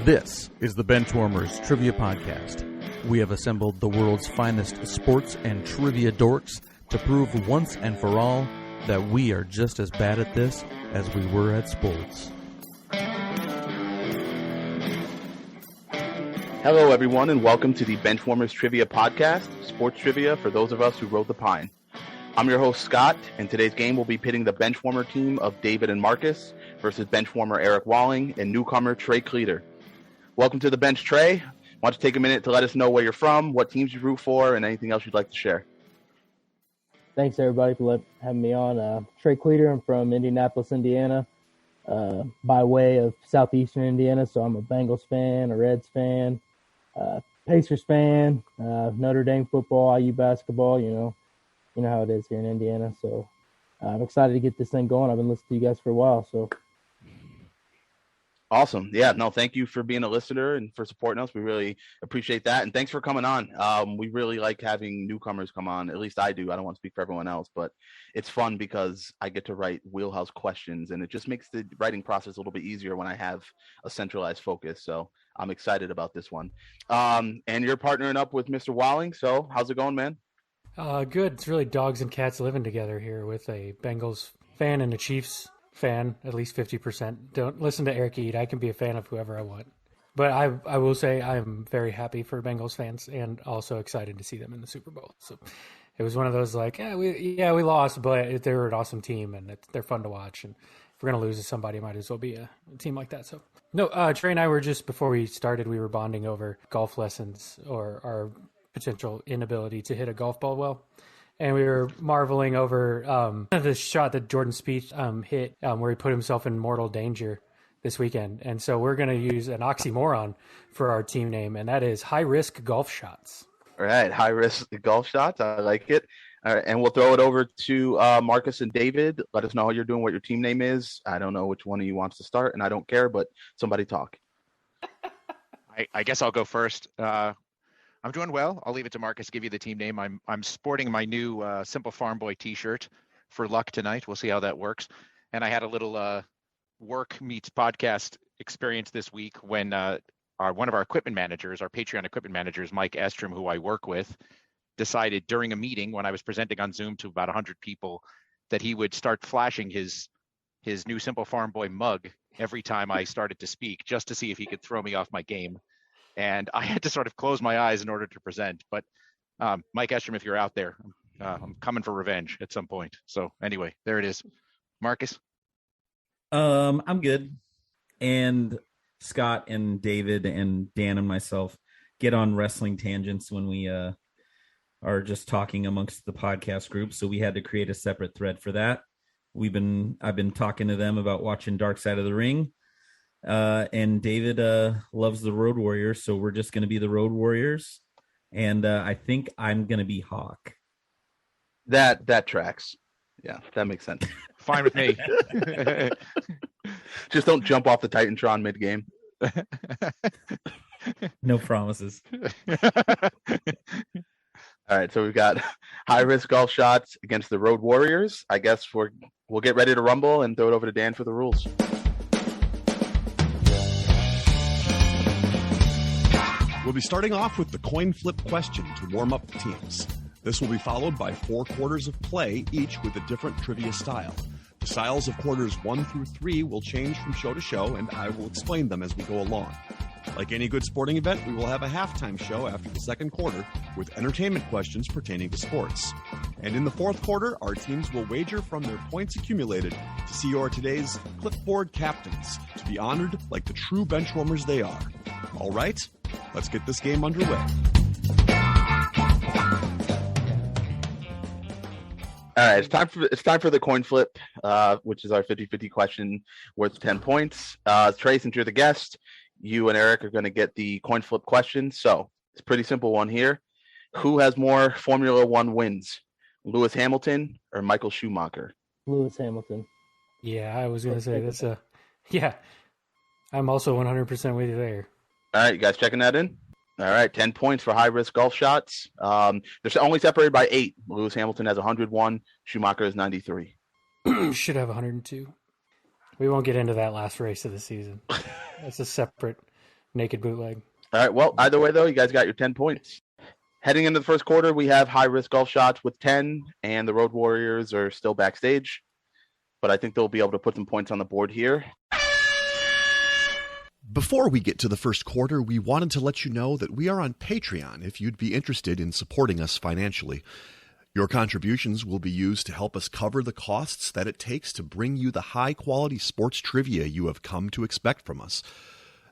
This is the Benchwarmers Trivia Podcast. We have assembled the world's finest sports and trivia dorks to prove once and for all that we are just as bad at this as we were at sports. Hello, everyone, and welcome to the Benchwarmers Trivia Podcast, sports trivia for those of us who rode the pine. I'm your host, Scott, and today's game will be pitting the Benchwarmer team of David and Markkus versus Benchwarmer Eric Walling and newcomer Trey Cleeter. Welcome to the bench, Trey. Why don't you take a minute to let us know where you're from, what teams you root for, and anything else you'd like to share. Thanks, everybody, for having me on. Trey Cleeter. I'm from Indianapolis, Indiana, by way of southeastern Indiana. So I'm a Bengals fan, a Reds fan, Pacers fan, Notre Dame football, IU basketball. You know how it is here in Indiana. So I'm excited to get this thing going. I've been listening to you guys for a while. So awesome. Yeah, no, thank you for being a listener and for supporting us. We really appreciate that. And thanks for coming on. We really like having newcomers come on. At least I do. I don't want to speak for everyone else, but it's fun because I get to write wheelhouse questions, and it just makes the writing process a little bit easier when I have a centralized focus. So I'm excited about this one. And you're partnering up with Mr. Walling. So how's it going, man? Good. It's really dogs and cats living together here with a Bengals fan and a Chiefs fan, at least 50%. Don't listen to Eric Eade. I can be a fan of whoever I want. But I will say I'm very happy for Bengals fans and also excited to see them in the Super Bowl. So it was one of those like, we lost, but they're an awesome team and they're fun to watch. And if we're going to lose to somebody, it might as well be a team like that. So no, Trey and I were just, before we started, we were bonding over golf lessons or our potential inability to hit a golf ball well. And we were marveling over the shot that Jordan Spieth hit where he put himself in mortal danger this weekend. And so we're going to use an oxymoron for our team name, and that is high-risk golf shots. All right, high-risk golf shots. I like it. All right, and we'll throw it over to Markkus and David. Let us know how you're doing, what your team name is. I don't know which one of you wants to start, and I don't care, but somebody talk. I guess I'll go first. I'm doing well. I'll leave it to Markkus to give you the team name. I'm sporting my new Simple Farm Boy t-shirt for luck tonight. We'll see how that works. And I had a little work meets podcast experience this week when one of our equipment managers, our Patreon equipment managers, Mike Estrom, who I work with, decided during a meeting when I was presenting on Zoom to about 100 people that he would start flashing his new Simple Farm Boy mug every time I started to speak, just to see if he could throw me off my game. And I had to sort of close my eyes in order to present. But Mike Estrom, if you're out there, I'm coming for revenge at some point. So anyway, there it is. Markkus? I'm good. And Scott and David and Dan and myself get on wrestling tangents when we are just talking amongst the podcast group. So we had to create a separate thread for that. I've been talking to them about watching Dark Side of the Ring. And David loves the Road Warriors, so we're just going to be the Road Warriors. And I think I'm going to be Hawk. That tracks. Yeah, that makes sense. Fine with me. Just don't jump off the Titantron mid-game. No promises. All right, so we've got high-risk golf shots against the Road Warriors. I guess we'll get ready to rumble and throw it over to Dan for the rules. We'll be starting off with the coin flip question to warm up the teams. This will be followed by 4 quarters of play, each with a different trivia style. The styles of quarters 1 through 3 will change from show to show, and I will explain them as we go along. Like any good sporting event, we will have a halftime show after the second quarter with entertainment questions pertaining to sports. And in the fourth quarter, our teams will wager from their points accumulated to see who are today's clipboard captains, to be honored like the true benchwarmers they are. All right, let's get this game underway. All right, it's time for the coin flip, which is our 50-50 question worth 10 points. Trey, since you're the guest, you and Eric are going to get the coin flip question. So it's a pretty simple one here. Who has more Formula One wins, Lewis Hamilton or Michael Schumacher? Lewis Hamilton. Yeah, I was going to say that's yeah. I'm also 100% with you there. All right, you guys checking that in? All right, 10 points for high-risk golf shots. They're only separated by 8. Lewis Hamilton has 101. Schumacher is 93. Should have 102. We won't get into that last race of the season. That's a separate naked bootleg. All right. Well, either way, though, you guys got your 10 points. Heading into the first quarter, we have high-risk golf shots with 10, and the Road Warriors are still backstage. But I think they'll be able to put some points on the board here. Before we get to the first quarter, we wanted to let you know that we are on Patreon if you'd be interested in supporting us financially. Your contributions will be used to help us cover the costs that it takes to bring you the high-quality sports trivia you have come to expect from us.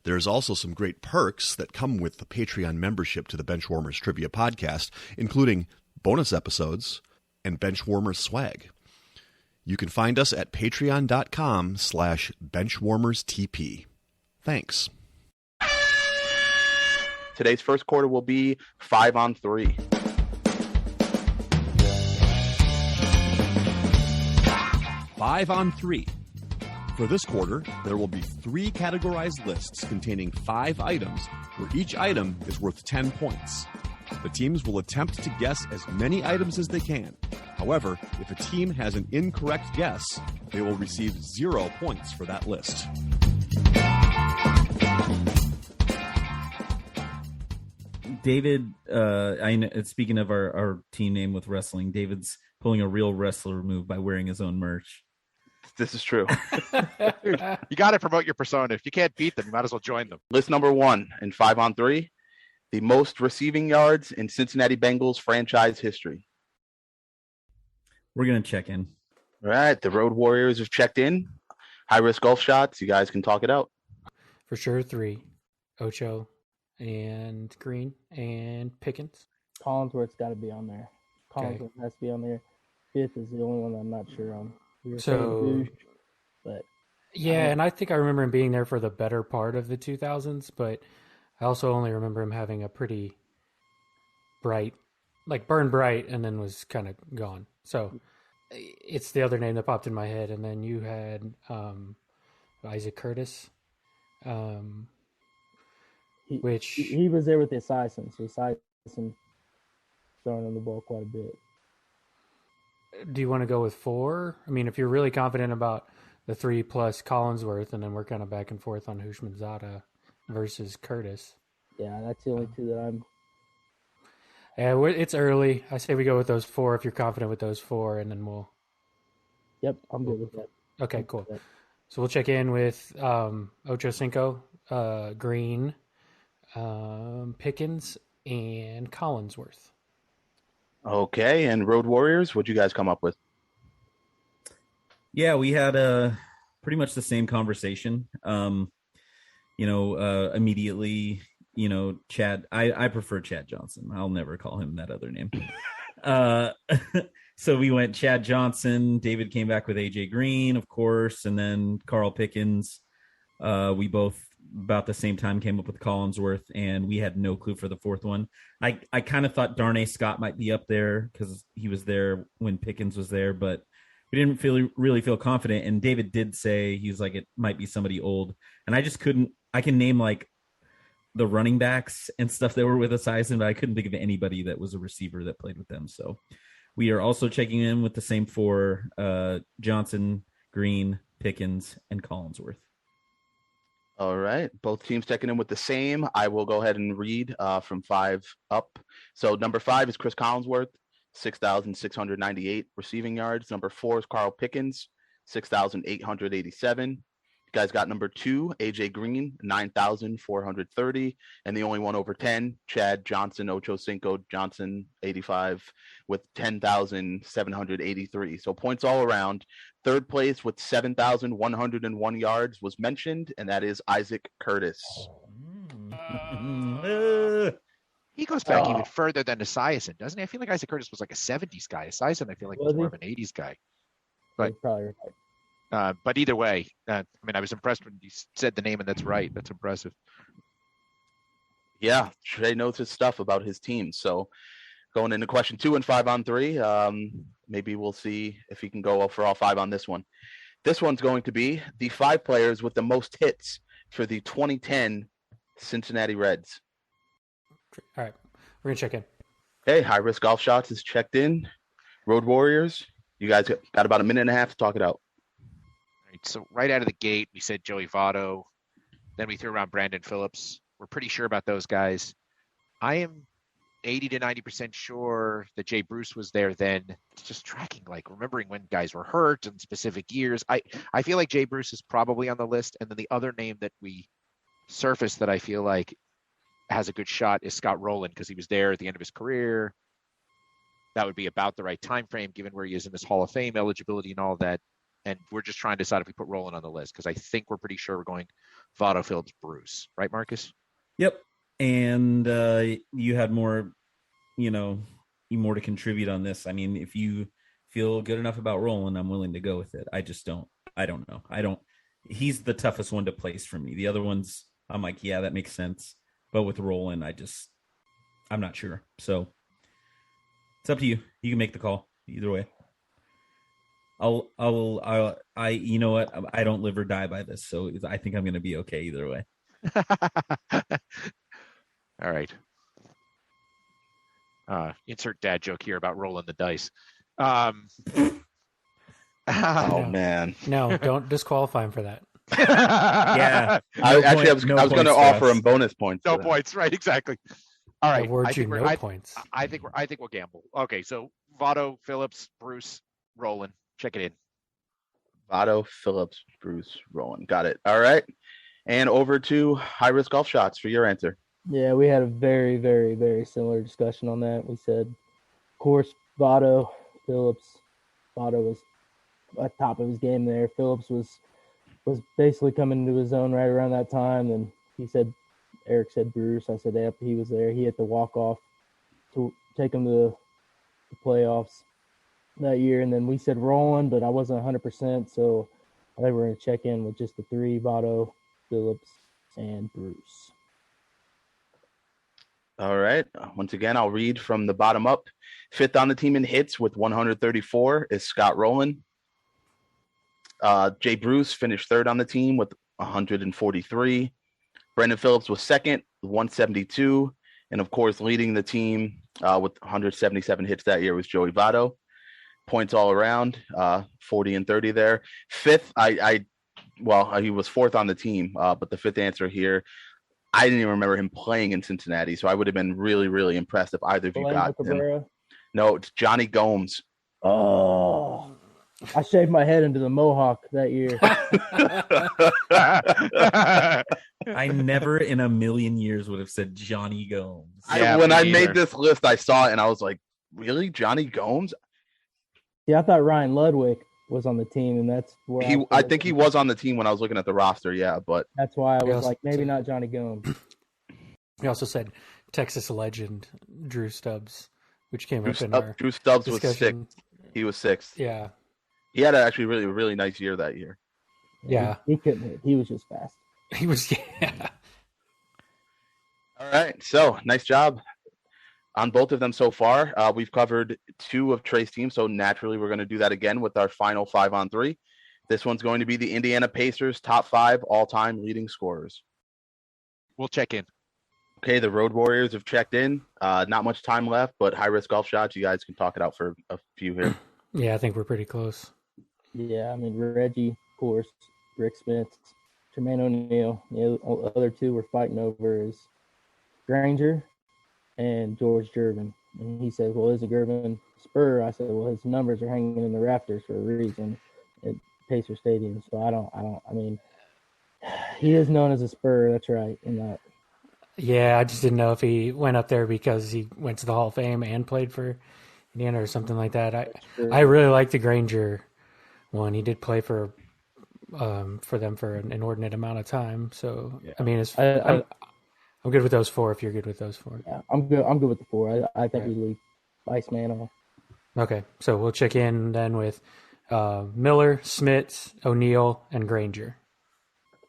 There's also some great perks that come with the Patreon membership to the Benchwarmers Trivia Podcast, including bonus episodes and Benchwarmers swag. You can find us at patreon.com/benchwarmerstp. Thanks. Today's first quarter will be 5-on-3. Five on three. For this quarter, there will be 3 categorized lists containing 5 items, where each item is worth 10 points. The teams will attempt to guess as many items as they can. However, if a team has an incorrect guess, they will receive 0 points for that list. David, I know, speaking of our team name with wrestling, David's pulling a real wrestler move by wearing his own merch. This is true. Dude, you got to promote your persona. If you can't beat them, you might as well join them. List number 1 in 5-on-3, the most receiving yards in Cincinnati Bengals franchise history. We're going to check in. All right, the Road Warriors have checked in. High-risk golf shots. You guys can talk it out. For sure, 3. Ocho and Green and Pickens. Collinsworth's got to be on there. Collinsworth has to be on there. 5th is the only one that I'm not sure on. So, but yeah, and I think I remember him being there for the better part of the 2000s, but I also only remember him having a pretty bright, like burned bright, and then was kind of gone. So it's the other name that popped in my head. And then you had Isaac Curtis, which he was there with Esiason, so Esiason throwing on the ball quite a bit. Do you want to go with 4? I mean, if you're really confident about the 3 plus Collinsworth, and then we're kind of back and forth on Hushmanzada versus Curtis. Yeah, that's the only 2 that I'm. Yeah, it's early. I say we go with those 4 if you're confident with those 4, and then we'll. Yep, I'm good with that. Okay, cool. So we'll check in with Ocho Cinco, Green, Pickens, and Collinsworth. Okay, and Road Warriors, what'd you guys come up with? Yeah, we had pretty much the same conversation. Immediately, Chad. I prefer Chad Johnson. I'll never call him that other name. So we went Chad Johnson. David came back with AJ Green, of course, and then Carl Pickens. We both about the same time came up with Collinsworth, and we had no clue for the 4th one. I kind of thought Darnay Scott might be up there because he was there when Pickens was there, but we didn't really feel confident. And David did say he was like, it might be somebody old, and I just couldn't. I can name like the running backs and stuff that were with Esiason, but I couldn't think of anybody that was a receiver that played with them. So we are also checking in with the same 4: Johnson, Green, Pickens, and Collinsworth. All right. Both teams checking in with the same. I will go ahead and read from 5 up. So number 5 is Chris Collinsworth, 6,698 receiving yards. Number 4 is Carl Pickens, 6,887. You guys got number 2, AJ Green, 9,430. And the only one over 10, Chad Johnson, Ocho Cinco Johnson, 85, with 10,783. So points all around. 3rd place with 7,101 yards was mentioned, and that is Isaac Curtis. He goes back even further than Esiason, doesn't he? I feel like Isaac Curtis was like a 70s guy. Esiason, I feel like was more of an 80s guy. But probably right. But either way, I was impressed when you said the name, and that's right. That's impressive. Yeah, Trey knows his stuff about his team. So going into question 2 and 5-on-3, maybe we'll see if he can go for all 5 on this one. This one's going to be the 5 players with the most hits for the 2010 Cincinnati Reds. All right, we're going to check in. Hey, High Risk Golf Shots is checked in. Road Warriors, you guys got about a minute and a half to talk it out. All right, so right out of the gate, we said Joey Votto. Then we threw around Brandon Phillips. we're pretty sure about those guys. I am 80 to 90% sure that Jay Bruce was there then. It's just tracking, like remembering when guys were hurt and specific years. I feel like Jay Bruce is probably on the list. And then the other name that we surfaced that I feel like has a good shot is Scott Rowland, because he was there at the end of his career. That would be about the right time frame given where he is in his Hall of Fame eligibility and all of that. And we're just trying to decide if we put Rowland on the list, because I think we're pretty sure we're going Votto, Phillips, Bruce. Right, Marcus? Yep. And you had more, more to contribute on this. I mean, if you feel good enough about Rowland, I'm willing to go with it. I just don't. I don't know. He's the toughest one to place for me. The other ones, I'm like, yeah, that makes sense. But with Rowland, I'm not sure. So it's up to you. You can make the call either way. You know what? I don't live or die by this, so I think I'm going to be okay either way. All right. Insert dad joke here about rolling the dice. Oh man! No, don't disqualify him for that. Yeah. I was going to offer him bonus points. No points, right? Exactly. All right. Points. I think we'll gamble. Okay, so Votto, Phillips, Bruce, Rowland. Check it in. Votto, Phillips, Bruce, Rowland. Got it. All right. And over to high risk golf shots for your answer. Yeah, we had a very, very, very similar discussion on that. We said, of course, Votto, Phillips. Votto was at top of his game there. Phillips was basically coming into his own right around that time. And Eric said Bruce. I said, yep, he was there. He hit the walk-off to take him to the playoffs that year. And then we said Rowland, but I wasn't 100%. So I think we're going to check in with just the three, Votto, Phillips, and Bruce. All right. Once again, I'll read from the bottom up. Fifth on the team in hits with 134 is Scott Rowland. Jay Bruce finished third on the team with 143. Brendan Phillips was second, 172. And, of course, leading the team with 177 hits that year was Joey Votto. Points all around, 40 and 30 there. Fifth, he was fourth on the team, but the fifth answer here, I didn't even remember him playing in Cincinnati, so I would have been really, really impressed if either of you got him. No, it's Johnny Gomes. Oh, I shaved my head into the mohawk that year. I never in a million years would have said Johnny Gomes. When I made this list, I saw it and I was like, really? Johnny Gomes? Yeah, I thought Ryan Ludwig was on the team, and that's where I think he was on the team when I was looking at the roster, yeah, but that's why I was like, maybe not Johnny Gomes. He also said Texas legend Drew Stubbs, which came up in our Drew Stubbs discussion. was sixth. He was sixth. Yeah. He had actually really, really nice year that year. Yeah. He couldn't hit. He was just fast. He was, yeah. All right. So nice job on both of them so far. We've covered two of Trey's teams, so naturally we're going to do that again with our final 5-on-3. This one's going to be the Indiana Pacers top 5 all-time leading scorers. We'll check in. Okay, the Road Warriors have checked in. Not much time left, but high-risk golf shots. You guys can talk it out for a few here. Yeah, I think we're pretty close. Yeah, I mean, Reggie, of course, Rick Smith, Jermaine O'Neal. The other two we're fighting over is Granger and George Gervin. And he said, well, is a Gervin Spur? I said, well, his numbers are hanging in the rafters for a reason at Pacer Stadium. So I mean, he is known as a Spur. That's right. In that. Yeah, I just didn't know if he went up there because he went to the Hall of Fame and played for Indiana or something like that. I really like the Granger one. He did play for them for an inordinate amount of time. So yeah. I mean, I'm good with those four. If you're good with those four, yeah, I'm good. I'm good with the four. I think we leave Iceman off. Okay, so we'll check in then with Miller, Smits, O'Neal, and Granger.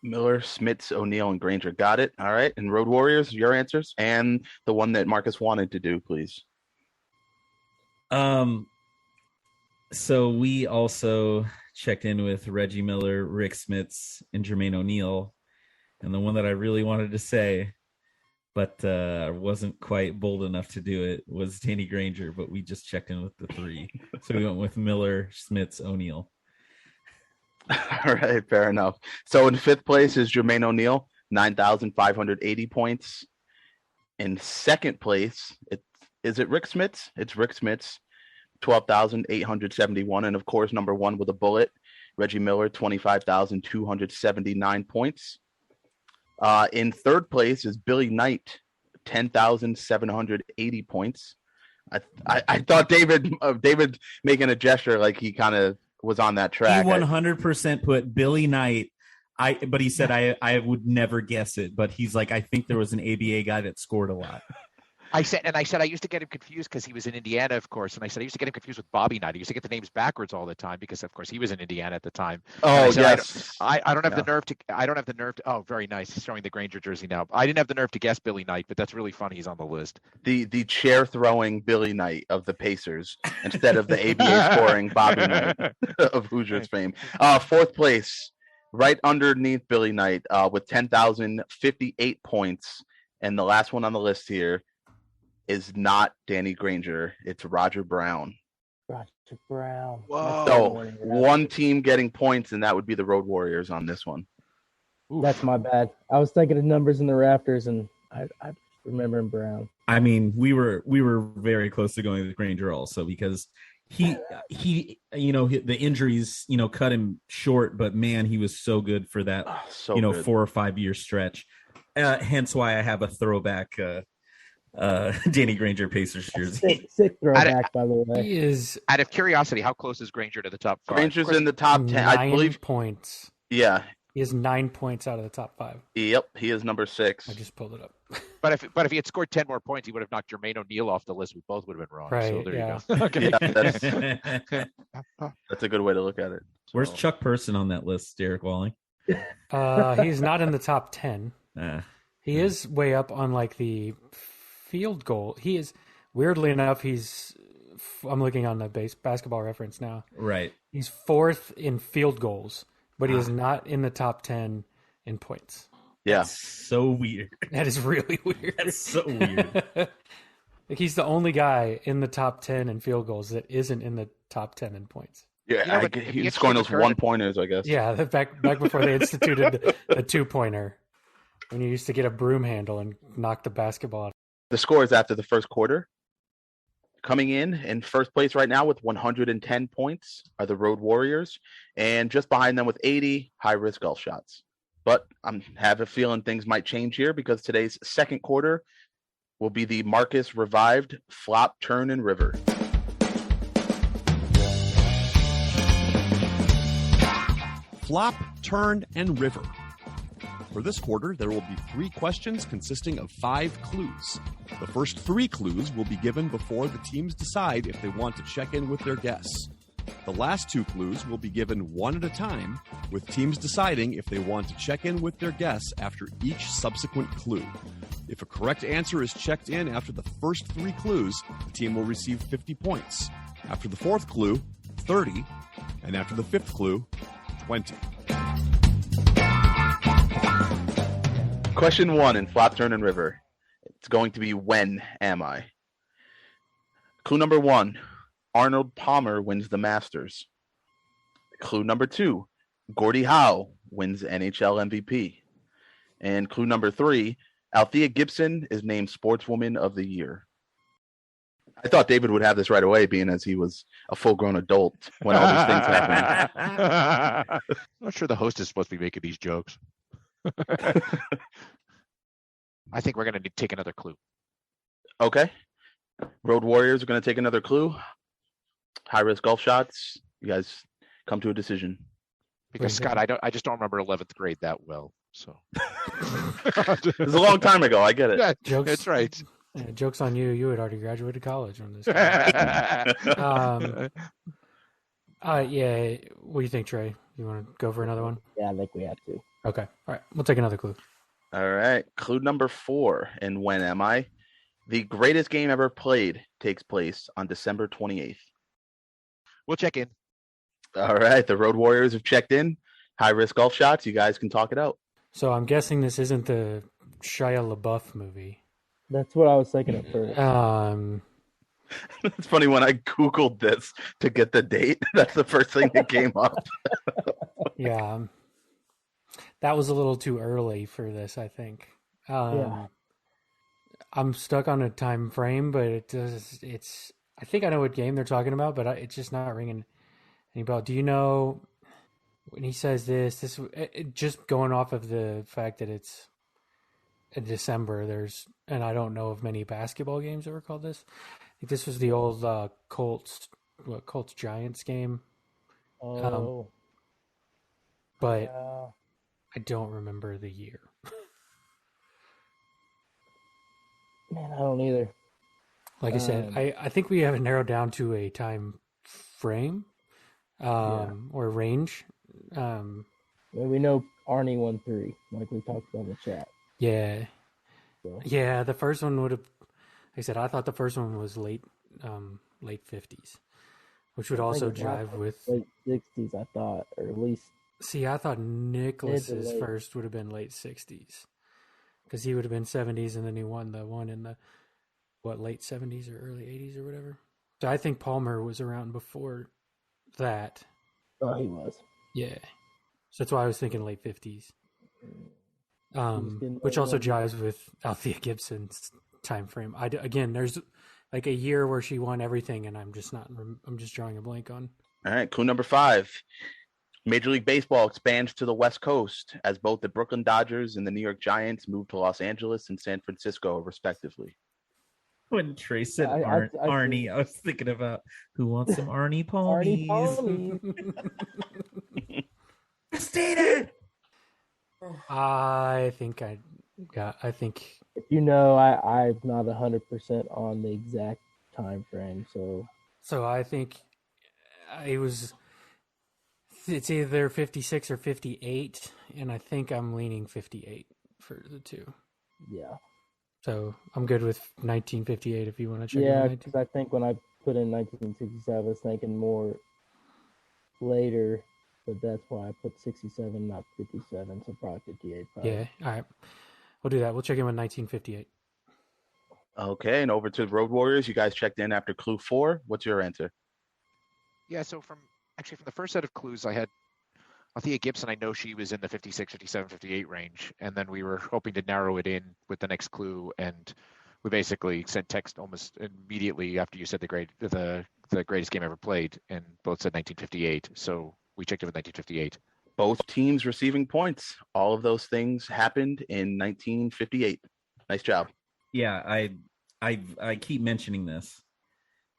Miller, Smits, O'Neal, and Granger. Got it. All right. And Road Warriors, your answers, and the one that Marcus wanted to do, please. So we also checked in with Reggie Miller, Rick Smits, and Jermaine O'Neal. And the one that I really wanted to say, but wasn't quite bold enough to do it, was Danny Granger, but we just checked in with the three. So we went with Miller, Smits, O'Neal. All right, fair enough. So in fifth place is Jermaine O'Neal. 9,580 points. In second place, is it Rick Smits? It's Rick Smits, 12,871. And of course, number one with a bullet, Reggie Miller, 25,279 points. In third place is Billy Knight, 10,780 points. I thought David making a gesture like he kind of was on that track. He 100% put Billy Knight. But he said I would never guess it. But he's like, I think there was an ABA guy that scored a lot. I said I used to get him confused because he was in Indiana, of course. And I said I used to get him confused with Bobby Knight. I used to get the names backwards all the time because, of course, he was in Indiana at the time. Oh, yes. I don't have the nerve to. I don't have the nerve to. Oh, very nice. He's showing the Granger jersey now. I didn't have the nerve to guess Billy Knight, but that's really funny. He's on the list. The chair throwing Billy Knight of the Pacers instead of the ABA scoring Bobby Knight of Hoosiers fame. Fourth place, right underneath Billy Knight, with 10,058 points, and the last one on the list here is not Danny Granger. It's Roger Brown. Roger Brown. Whoa. So one team getting points, and that would be the Road Warriors on this one. That's my bad. I was thinking of numbers in the rafters, and I remember Brown. I mean, we were very close to going with Granger also because he the injuries cut him short, but man, he was so good for that Good. 4 or 5 year stretch. Hence why I have a throwback Danny Granger Pacers jersey. Sick throwback, by the way. He is Out of curiosity, how close is Granger to the top 5? Granger's in the top 10, I believe. points. Yeah. He has 9 points out of the top 5. Yep. He is number 6. I just pulled it up. But if he had scored 10 more points, he would have knocked Jermaine O'Neal off the list. We both would have been wrong. Right, So there yeah. you go. Okay. Yeah, that's a good way to look at it. Where's Chuck Person on that list, Derek Walling? He's not in the top 10. He is way up on like the field goal. He is, weirdly enough, I'm looking on the basketball reference now. Right. He's 4th in field goals, but he is not in the top 10 in points. Yeah. That's so weird. That is really weird. That's so weird. Like he's the only guy in the top 10 in field goals that isn't in the top 10 in points. Yeah, he's scoring those 1-pointers, I guess. Yeah, back before they instituted the 2-pointer, when you used to get a broom handle and knock the basketball out. The scores after the first quarter. Coming in first place right now with 110 points are the Road Warriors, and just behind them with 80 high-risk golf shots. But I have a feeling things might change here because today's second quarter will be the Markkus revived flop, turn, and river. Flop, turn, and river. For this quarter, there will be 3 questions consisting of 5 clues. The first 3 clues will be given before the teams decide if they want to check in with their guests. The last 2 clues will be given one at a time, with teams deciding if they want to check in with their guests after each subsequent clue. If a correct answer is checked in after the first 3 clues, the team will receive 50 points. After the 4th clue, 30, and after the 5th clue, 20. Question 1 in flop, turn, and river. It's going to be when am I? Clue number 1. Arnold Palmer wins the Masters. Clue number 2, Gordie Howe wins NHL MVP. And clue number 3, Althea Gibson is named Sportswoman of the Year. I thought David would have this right away, being as he was a full-grown adult when all these things happened. I'm not sure the host is supposed to be making these jokes. I think we're going to take another clue. Okay. Road Warriors are going to take another clue. High-risk golf shots. You guys come to a decision. Because Scott, I just don't remember 11th grade that well. So it was a long time ago. I get it. Yeah, Jokes, that's right. Yeah, joke's on you. You had already graduated college when this. Yeah. What do you think, Trey? You want to go for another one? Yeah, I think we have to. Okay. All right. We'll take another clue. All right. Clue number 4. And when am I? The greatest game ever played takes place on December 28th. We'll check in. All right. The Road Warriors have checked in. High-risk golf shots. You guys can talk it out. So I'm guessing this isn't the Shia LaBeouf movie. That's what I was thinking at first. It's funny when I Googled this to get the date. That's the first thing that came up. Yeah. that was a little too early for this, I think. Yeah. I'm stuck on a time frame, but it's I think I know what game they're talking about, but it's just not ringing any bell. Do you know when he says this just going off of the fact that it's in December, and I don't know of many basketball games that were called this. I think this was the old Colts Giants game. Oh. But Yeah. I don't remember the year. Man, I don't either. Like I said, I think we have it narrowed down to a time frame or range. Well, we know Arnie won 3, like we talked about in the chat. Yeah. So. Yeah, the first one would have, like I said, I thought the first one was late 50s, which would also jive with... Late 60s, I thought, or at least... See, I thought Nicholas's first would have been late 60s, because he would have been 70s, and then he won the one in the, late 70s or early 80s or whatever. So I think Palmer was around before that. Oh, he was. Yeah. So that's why I was thinking late 50s. Which also jives with Althea Gibson's time frame. Again, there's like a year where she won everything, and I'm just drawing a blank on. All right, clue number 5. Major League Baseball expands to the West Coast as both the Brooklyn Dodgers and the New York Giants move to Los Angeles and San Francisco, respectively. When Trey said Arnie, I was thinking about who wants some Arnie ponies. Arnie I think If you know, I'm not 100% on the exact time frame, so I think it's either 56 or 58, and I think I'm leaning 58 for the two. Yeah. So I'm good with 1958 if you want to check. Yeah, because I think when I put in 1967, I was thinking more later, but that's why I put 67, not 57, so probably 58. Probably. Yeah, all right. We'll do that. We'll check in with 1958. Okay, and over to the Road Warriors. You guys checked in after clue 4. What's your answer? Yeah, so from the first set of clues, I had Althea Gibson. I know she was in the 56, 57, 58 range, and then we were hoping to narrow it in with the next clue, and we basically sent text almost immediately after you said the greatest game ever played, and both said 1958. So we checked it with 1958. Both teams receiving points. All of those things happened in 1958. Nice job. Yeah, I keep mentioning this.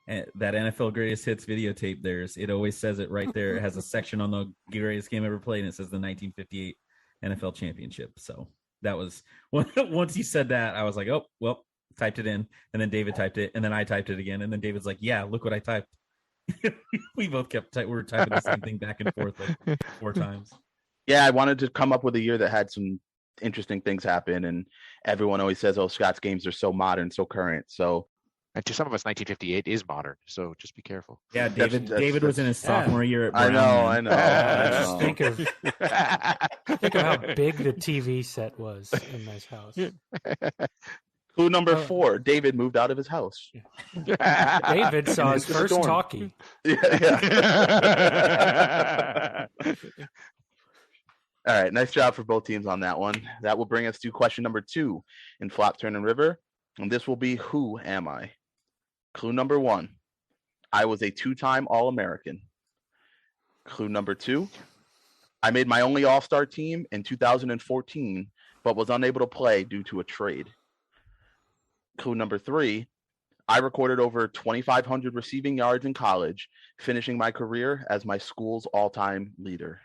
That NFL Greatest Hits videotape, it always says it right there. It has a section on the greatest game ever played, and it says the 1958 NFL Championship. So that was, once you said that, I was like, oh, well, typed it in, and then David typed it, and then I typed it again, and then David's like, yeah, look what I typed. We both we were typing the same thing back and forth like 4 times. Yeah, I wanted to come up with a year that had some interesting things happen, and everyone always says, oh, Scott's games are so modern, so current. So, and to some of us, 1958 is modern, so just be careful. Yeah, David was in his sophomore year at Brown. I know. Think of how big the TV set was in this house. Clue number 4, David moved out of his house. David saw his first talkie. Yeah. All right, nice job for both teams on that one. That will bring us to question number 2 in Flop, Turn, and River. And this will be, who am I? Clue number 1, I was a 2-time All-American. Clue number 2, I made my only All-Star team in 2014, but was unable to play due to a trade. Clue number 3, I recorded over 2,500 receiving yards in college, finishing my career as my school's all-time leader.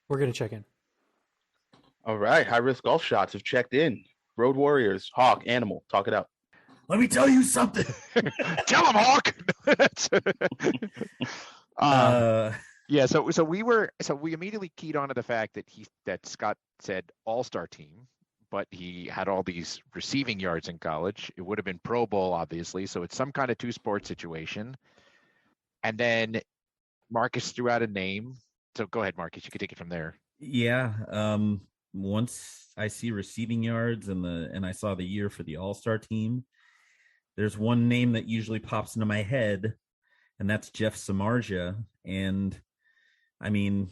We're going to check in. All right, high-risk golf shots have checked in. Road Warriors, Hawk, Animal, talk it out. Let me tell you something. Tell him, Hawk. Yeah, so we immediately keyed on to the fact that Scott said all-star team, but he had all these receiving yards in college. It would have been Pro Bowl, obviously, so it's some kind of 2-sport situation. And then Markkus threw out a name. So go ahead, Markkus. You can take it from there. Yeah. Once I see receiving yards and I saw the year for the All-Star team, there's one name that usually pops into my head, and that's Jeff Samardzija. And I mean,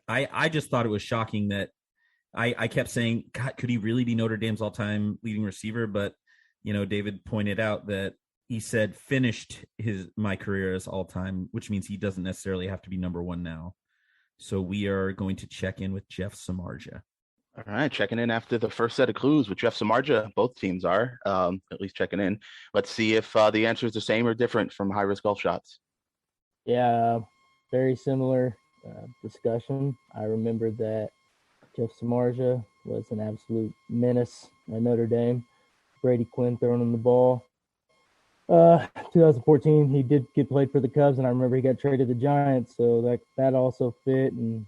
I just thought it was shocking that I kept saying, God, could he really be Notre Dame's all-time leading receiver? But, David pointed out that he said finished my career as all-time, which means he doesn't necessarily have to be number one now. So we are going to check in with Jeff Samardzija. All right, checking in after the first set of clues with Jeff Samardzija. Both teams are, at least checking in. Let's see if the answer is the same or different from high-risk golf shots. Yeah, very similar discussion. I remember that Jeff Samardzija was an absolute menace at Notre Dame. Brady Quinn throwing him the ball. 2014, he did get played for the Cubs, and I remember he got traded to the Giants, so that also fit. And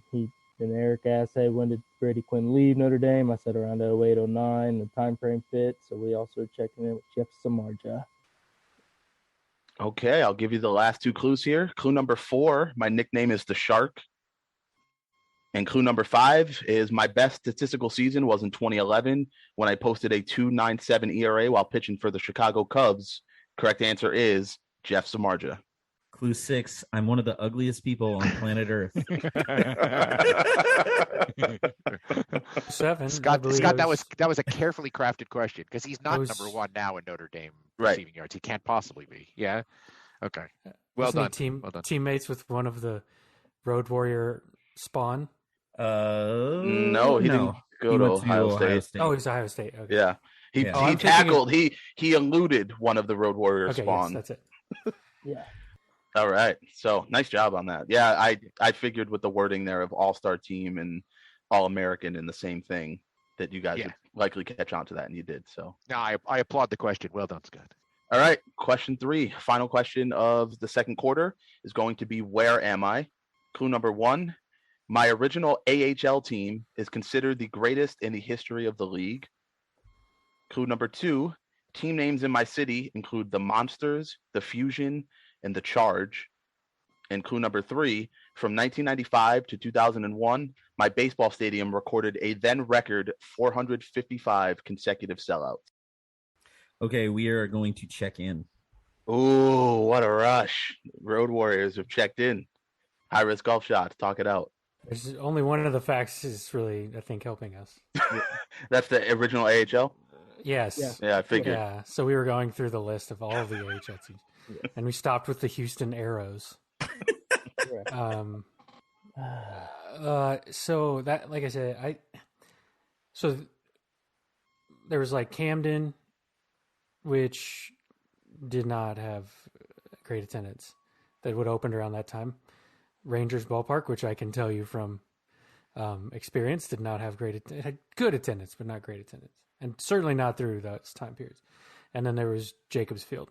Eric asked, hey, when did Brady Quinn leave Notre Dame? I said around 08, 09. The time frame fit, so we also are checking in with Jeff Samardzija. Okay, I'll give you the last two clues here. Clue number 4, my nickname is the Shark. And clue number 5 is my best statistical season was in 2011 when I posted a 2.97 ERA while pitching for the Chicago Cubs. Correct answer is Jeff Samardzija. Clue 6, I'm one of the ugliest people on planet Earth. 7. Scott, that was a carefully crafted question because he's not number one now in Notre Dame receiving yards. He can't possibly be. Yeah. Okay. Well done. Teammates with one of the Road Warrior spawn. No, he didn't go to Ohio State. Oh, he's Ohio State. Okay. Yeah. He tackled. He eluded one of the Road Warrior spawn. Yes, that's it. Yeah. All right. So nice job on that. Yeah, I figured with the wording there of All-Star team and All-American in the same thing that you guys would likely catch on to that, and you did. So no, I applaud the question. Well done, Scott. All right. Question 3, final question of the second quarter is going to be where am I? Clue number 1, my original AHL team is considered the greatest in the history of the league. Clue number 2, team names in my city include the Monsters, the Fusion, and the Charge. And clue number 3, from 1995 to 2001, my baseball stadium recorded a then record 455 consecutive sellouts. Okay, we are going to check in. Ooh, what a rush. Road Warriors have checked in. High-risk golf shots, talk it out. There's only one of the facts is really, I think, helping us. That's the original AHL? Yes. Yeah, I figured. Yeah, so we were going through the list of all of the AHL teams. And we stopped with the Houston Arrows. So that, like I said, so there was like Camden, which did not have great attendance. That would have opened around that time. Rangers Ballpark, which I can tell you from experience, did not have it had good attendance, but not great attendance, and certainly not through those time periods. And then there was Jacobs Field.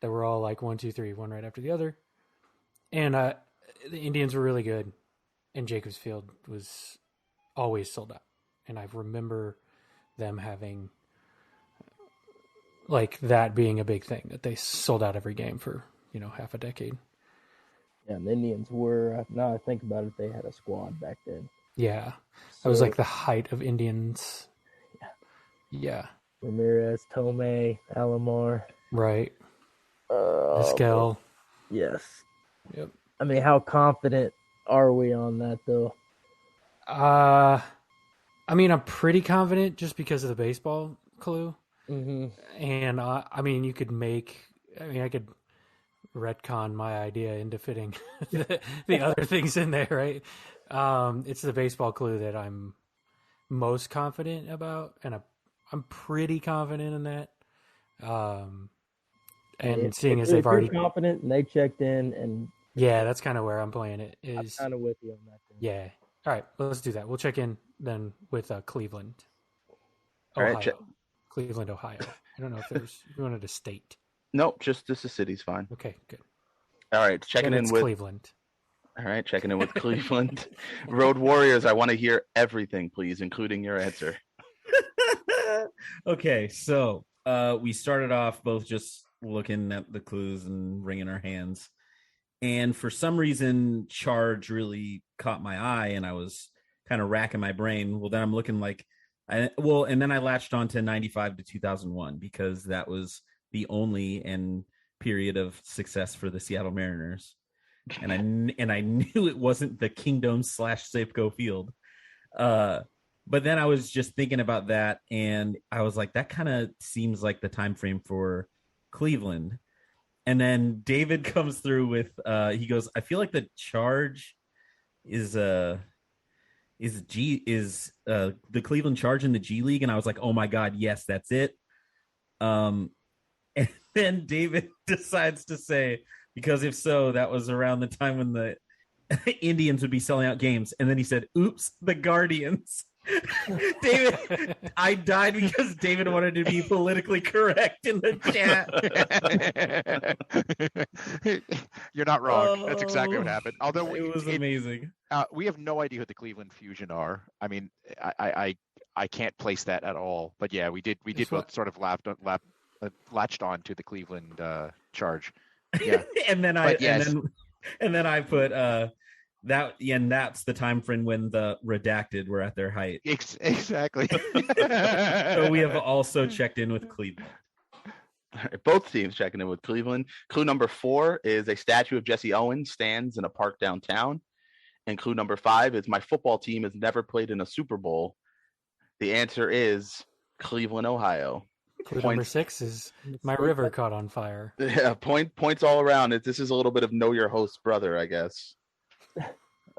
That were all like 1, 2, 3, one right after the other. And the Indians were really good, and Jacobs Field was always sold out. And I remember them having like that being a big thing, that they sold out every game for, half a decade. Yeah, the Indians were, now I think about it, they had a squad back then. Yeah. That was like the height of Indians. Yeah. Ramirez, Tomei, Alomar. Right. Eskel. Yes. Yep. I mean, how confident are we on that, though? I mean, I'm pretty confident just because of the baseball clue. Mm-hmm. And, you could I could retcon my idea into fitting the other things in there, right? It's the baseball clue that I'm most confident about, and I'm pretty confident in that. And seeing as they've already confident and they checked in, and that's kind of where I'm playing it. I'm kind of with you on that thing. Yeah. All right, let's do that. We'll check in then with Cleveland, Ohio. All right, Cleveland, Ohio. I don't know if you wanted a state. Nope, just the city's fine. Okay, good. All right, checking in with Cleveland. All right, checking in with Cleveland. Road Warriors, I want to hear everything, please, including your answer. Okay, so we started off both just looking at the clues and wringing our hands. And for some reason, Charge really caught my eye, and I was kind of racking my brain. Well, then I'm looking and then I latched on to 95 to 2001 because that was the only period of success for the Seattle Mariners. And I knew it wasn't the Kingdom / Safeco Field. But then I was just thinking about that, and I was like, that kind of seems like the time frame for Cleveland. And then David comes through with he goes, I feel like the Charge is the Cleveland Charge in the G League, and I was like, oh my god, yes, that's it. And then David decides to say, because if so, that was around the time when the Indians would be selling out games. And then he said, oops, the Guardians. David, I died because David wanted to be politically correct in the chat. You're not wrong. That's exactly what happened. Although it was amazing. We have no idea who the Cleveland Fusion are. I mean, I can't place that at all. But yeah, we did both sort of latched on to the Cleveland Charge. Yeah, and then I put that, and that's the time frame when the redacted were at their height. Exactly. So we have also checked in with Cleveland. Both teams checking in with Cleveland. Clue number 4 is a statue of Jesse Owens stands in a park downtown. And clue number 5 is my football team has never played in a Super Bowl. The answer is Cleveland, Ohio. Clue number 6 is my river caught on fire. Yeah, points all around. This is a little bit of know your host's brother, I guess.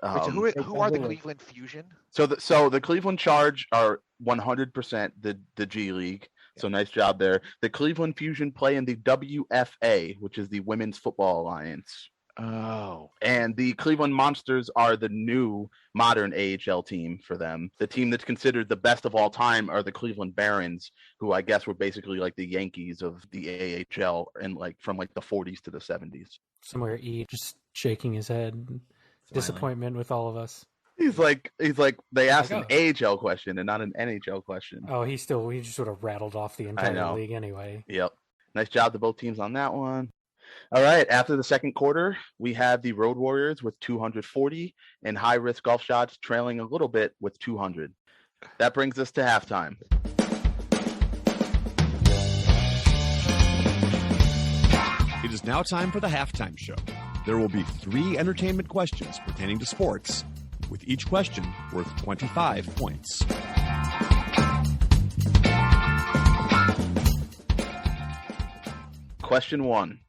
Who are the Cleveland Fusion? So the Cleveland Charge are 100% the G League. So nice job there. The Cleveland Fusion play in the WFA, which is the Women's Football Alliance. Oh. And the Cleveland Monsters are the new modern AHL team for them. The team that's considered the best of all time are the Cleveland Barons, who I guess were basically like the Yankees of the AHL and from the 40s to the 70s. Somewhere just shaking his head. Disappointment with all of us. He's like they asked an AHL question and not an NHL question. Oh, he just sort of rattled off the entire league anyway. Yep. Nice job to both teams on that one. All right, after the second quarter, we have the Road Warriors with 240 and High Risk Golf Shots trailing a little bit with 200. That brings us to halftime. It is now time for the halftime show. There will be 3 entertainment questions pertaining to sports, with each question worth 25 points. Question 1.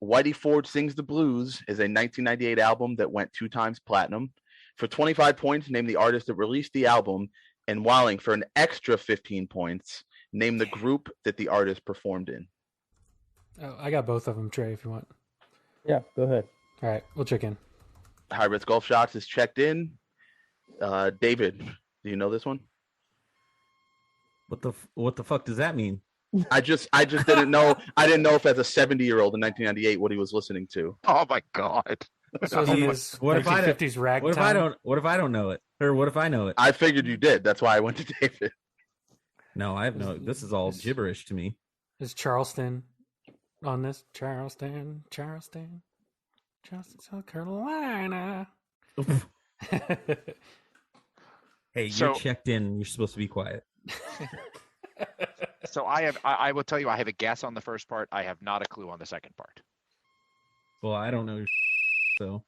Whitey Ford Sings the Blues is a 1998 album that went 2 times platinum. For 25 points, name the artist that released the album. And Walling, for an extra 15 points, name the group that the artist performed in. Oh, I got both of them, Trey, if you want. Yeah, go ahead. All right, we'll check in. High Risk Golf Shots is checked in. David, do you know this one? What the fuck does that mean? I just didn't know. I didn't know if as a 70-year-old in 1998 what he was listening to. Oh my god! So he was 1950s ragtime. What if I don't know it? Or what if I know it? I figured you did. That's why I went to David. No, I have no. This is all gibberish to me. Is Charleston on this? Charleston, South Carolina. Hey, you're checked in. You're supposed to be quiet. So I will tell you, I have a guess on the first part. I have not a clue on the second part. Well, I don't know. So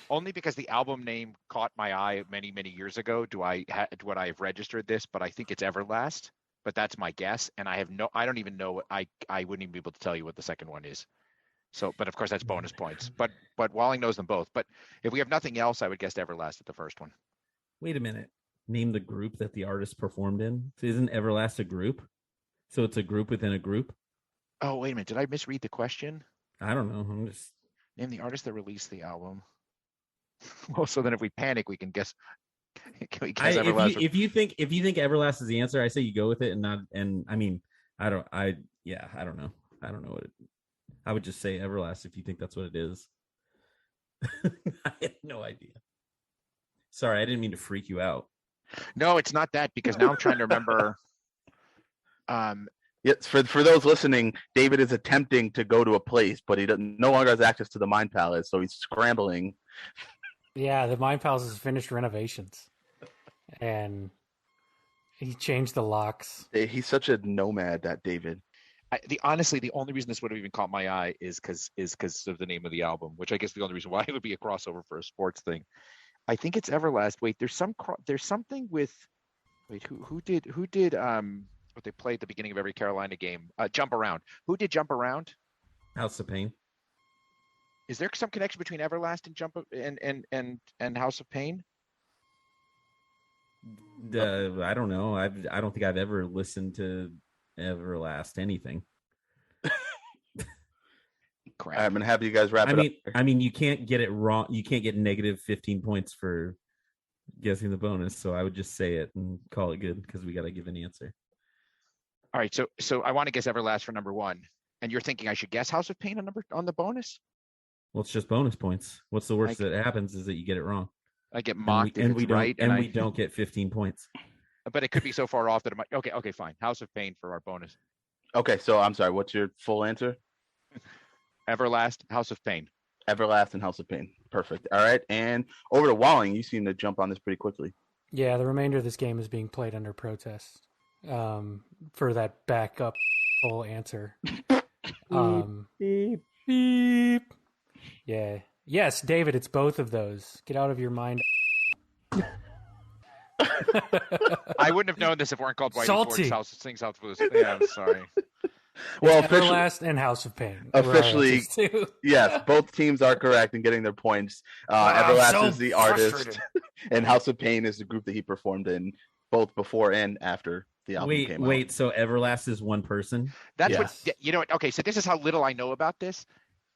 only because the album name caught my eye many years ago. Would I have registered this? But I think it's Everlast. But that's my guess, and I don't even know. I wouldn't even be able to tell you what the second one is. So, but of course that's bonus points. But Walling knows them both. But if we have nothing else, I would guess Everlast at the first one. Wait a minute. Name the group that the artist performed in. So isn't Everlast a group? So it's a group within a group? Oh, wait a minute. Did I misread the question? I don't know. I'm just name the artist that released the album. Well, so then if we panic, we can guess. Everlast. If you think Everlast is the answer, I say you go with it and not. And I mean, I don't know. I don't know what it. I would just say Everlast if you think that's what it is. I have no idea. Sorry, I didn't mean to freak you out. No, it's not that, because now I'm trying to remember. Yes, for those listening, David is attempting to go to a place, but he no longer has access to the Mind Palace, so he's scrambling. Yeah, the Mind Palace has finished renovations, and he changed the locks. He's such a nomad, that David. Honestly, the only reason this would have even caught my eye is because of the name of the album, which I guess the only reason why it would be a crossover for a sports thing. I think it's Everlast. Wait, there's something with. Wait, who did what they played at the beginning of every Carolina game? Jump Around. Who did Jump Around? House of Pain. Is there some connection between Everlast and House of Pain? I don't know. I don't think I've ever listened to Everlast anything. Crap. I'm gonna have you guys wrap it up. I mean, you can't get it wrong. You can't get negative 15 points for guessing the bonus. So I would just say it and call it good because we got to give an answer. All right. So I want to guess Everlast for number 1, and you're thinking I should guess House of Pain on the bonus? Well, it's just bonus points. What's the worst that happens is that you get it wrong. I get mocked and we don't get 15 points. But it could be so far off that it might. Okay, fine. House of Pain for our bonus. Okay, so I'm sorry. What's your full answer? Everlast, House of Pain. Everlast and House of Pain. Perfect. All right, and over to Walling. You seem to jump on this pretty quickly. Yeah, the remainder of this game is being played under protest for that backup full answer. Beep. Beep. Yeah. Yes, David, it's both of those. Get out of your mind. I wouldn't have known this if it weren't called Whitey Salty. Ford's South Blues. Yeah, I'm sorry. Well, Everlast and House of Pain. Officially, yes, both teams are correct in getting their points. Everlast is the artist, and House of Pain is the group that he performed in, both before and after the album came out. Wait, so Everlast is one person? That's what you know. Okay, so this is how little I know about this.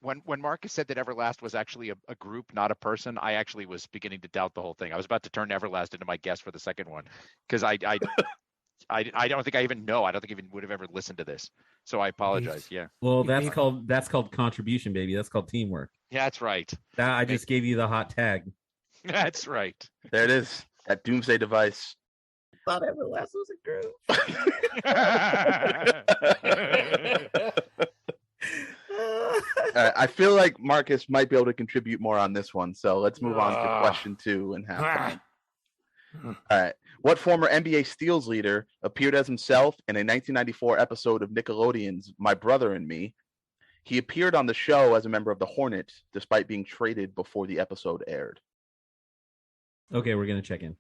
When Markkus said that Everlast was actually a group, not a person, I actually was beginning to doubt the whole thing. I was about to turn Everlast into my guess for the second one because I don't think I even know. I don't think I even would have ever listened to this. So I apologize. Yeah. Well, that's called contribution, baby. That's called teamwork. Yeah, that's right. I just gave you the hot tag. That's right. There it is. That doomsday device. Thought Everlast was a group. I feel like Markkus might be able to contribute more on this one. So let's move on to question 2 and halftime. All right. What former NBA Steals leader appeared as himself in a 1994 episode of Nickelodeon's My Brother and Me? He appeared on the show as a member of the Hornets, despite being traded before the episode aired. Okay, we're going to check in.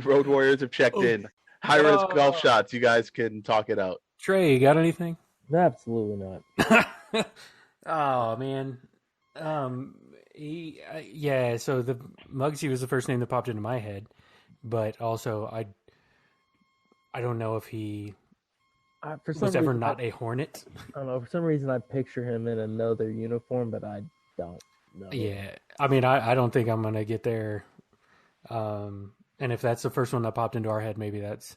Road Warriors have checked in. High-risk golf shots. You guys can talk it out. Trey, you got anything? Absolutely not. Oh, man. So the Muggsy was the first name that popped into my head. But also, I don't know if he was ever not a Hornet. I don't know. For some reason, I picture him in another uniform, but I don't know. Yeah. I mean, I don't think I'm going to get there. And if that's the first one that popped into our head, maybe that's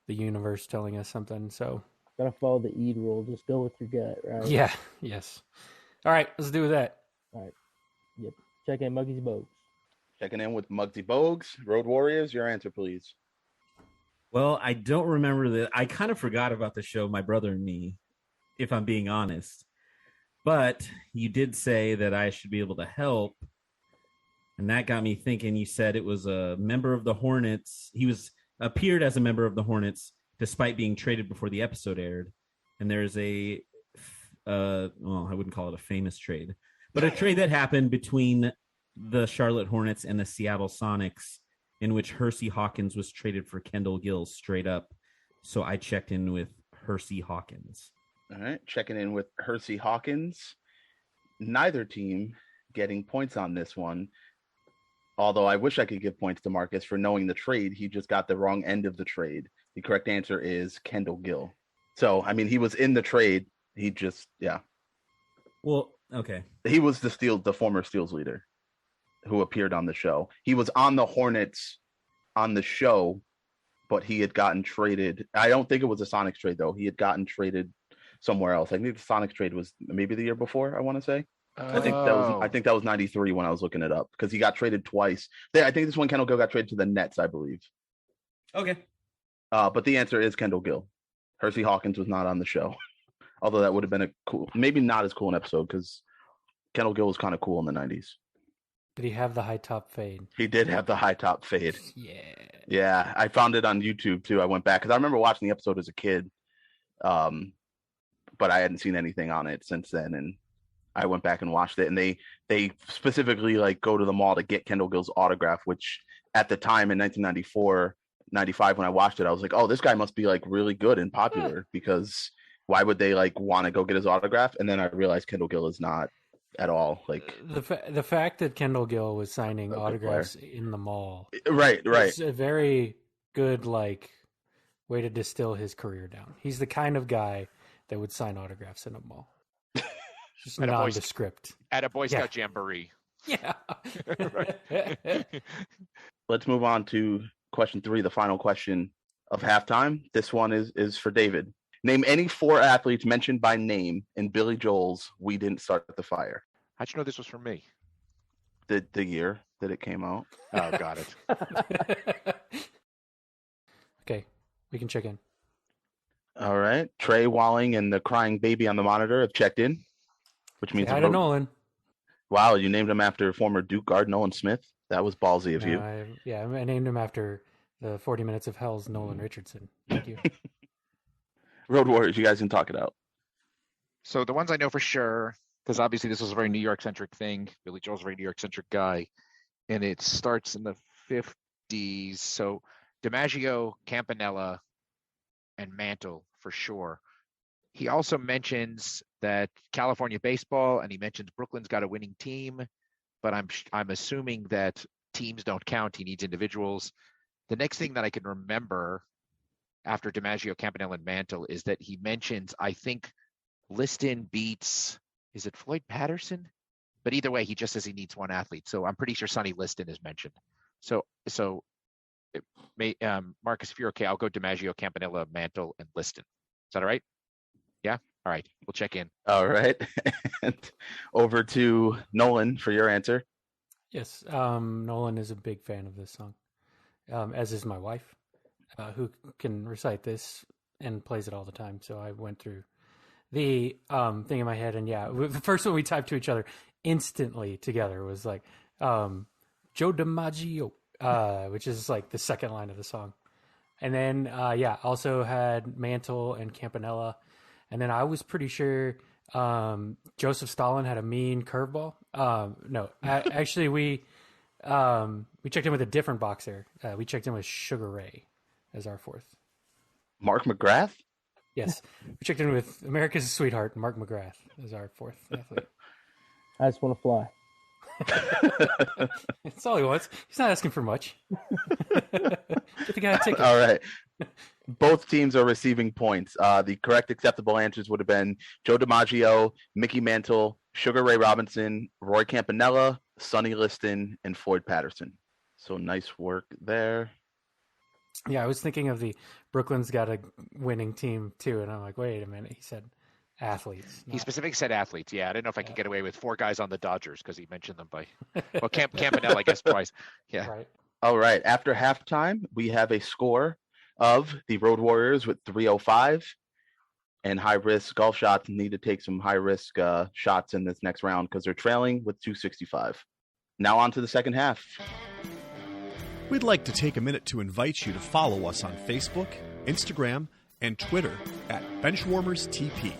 the universe telling us something. So gotta follow the Eid rule. Just go with your gut, right? Yeah. Yes. All right. Let's do that. All right. Yep. Check in Muggsy Bogues. Checking in with Muggsy Bogues. Road Warriors, your answer, please. Well, I don't remember that. I kind of forgot about the show My Brother and Me, if I'm being honest. But you did say that I should be able to help. And that got me thinking. You said it was a member of the Hornets. He appeared as a member of the Hornets despite being traded before the episode aired. And there's I wouldn't call it a famous trade, but a trade that happened between the Charlotte Hornets and the Seattle Sonics, in which Hersey Hawkins was traded for Kendall Gill straight up. So I checked in with Hersey Hawkins. All right, checking in with Hersey Hawkins. Neither team getting points on this one. Although I wish I could give points to Markkus for knowing the trade. He just got the wrong end of the trade. The correct answer is Kendall Gill. So, I mean, he was in the trade. He just, yeah. Well, okay. He was the former Steals leader who appeared on the show. He was on the Hornets on the show, but he had gotten traded. I don't think it was a Sonics trade, though. He had gotten traded somewhere else. I think the Sonics trade was maybe the year before, I want to say. I think that was 93 when I was looking it up because he got traded twice. I think this one Kendall Gill got traded to the Nets, I believe. Okay. But the answer is Kendall Gill. Hersey Hawkins was not on the show. Although that would have been a cool, maybe not as cool an episode because Kendall Gill was kind of cool in the 90s. Did he have the high top fade? He did have the high top fade. Yeah. Yeah. I found it on YouTube too. I went back because I remember watching the episode as a kid. But I hadn't seen anything on it since then. And I went back and watched it, and they specifically like go to the mall to get Kendall Gill's autograph, which at the time in 1994, 95 when I watched it, I was like, oh, this guy must be like really good and popular because why would they like want to go get his autograph? And then I realized Kendall Gill is not at all like the fact that Kendall Gill was signing autographs in the mall. Right. It's a very good like way to distill his career down. He's the kind of guy that would sign autographs in a mall. Just nondescript. At a Boy Scout jamboree. Yeah. Let's move on to question 3, the final question of halftime. This one is for David. Name any 4 athletes mentioned by name in Billy Joel's "We Didn't Start the Fire." How'd you know this was for me? The year that it came out. Oh, got it. Okay, we can check in. All right. Trey Walling and the crying baby on the monitor have checked in, which means Hi to Nolan. Wow, you named him after former Duke guard Nolan Smith. That was ballsy of you. I named him after the 40 Minutes of Hell's Nolan Richardson. Thank you. Road Warriors, you guys can talk it out. So the ones I know for sure, because obviously this was a very New York-centric thing. Billy Joel's a very New York-centric guy, and it starts in the 50s. So DiMaggio, Campanella, and Mantle for sure. He also mentions that California baseball, and he mentions Brooklyn's got a winning team, but I'm assuming that teams don't count. He needs individuals. The next thing that I can remember after DiMaggio, Campanella, and Mantle is that he mentions, I think, Liston beats, is it Floyd Patterson? But either way, he just says he needs one athlete. So I'm pretty sure Sonny Liston is mentioned. So it may, Marcus, if you're okay, I'll go DiMaggio, Campanella, Mantle, and Liston. Is that all right? Yeah? All right. We'll check in. All right. And over to Nolan for your answer. Yes. Nolan is a big fan of this song, as is my wife, who can recite this and plays it all the time. So I went through the thing in my head, and the first one we typed to each other instantly together was like Joe DiMaggio, which is like the second line of the song. And then, also had Mantle and Campanella. And then I was pretty sure Joseph Stalin had a mean curveball. Actually, we checked in with a different boxer. We checked in with Sugar Ray as our 4th. Mark McGrath? Yes. We checked in with America's sweetheart, Mark McGrath, as our 4th athlete. I just want to fly. That's all he wants. He's not asking for much. Get the guy a ticket. All right. Both teams are receiving points. The correct acceptable answers would have been Joe DiMaggio, Mickey Mantle, Sugar Ray Robinson, Roy Campanella, Sonny Liston, and Floyd Patterson. So nice work there. Yeah, I was thinking of the Brooklyn's got a winning team too, and I'm like, wait a minute. He said athletes. He specifically said athletes. Yeah, I didn't know if I could get away with 4 guys on the Dodgers because he mentioned them by Campanella, I guess, twice. Yeah. Right. All right. After halftime, we have a score of the Road Warriors with 305, and high-risk golf shots need to take some high-risk shots in this next round because they're trailing with 265. Now on to the second half. We'd like to take a minute to invite you to follow us on Facebook, Instagram, and Twitter at Benchwarmers TP.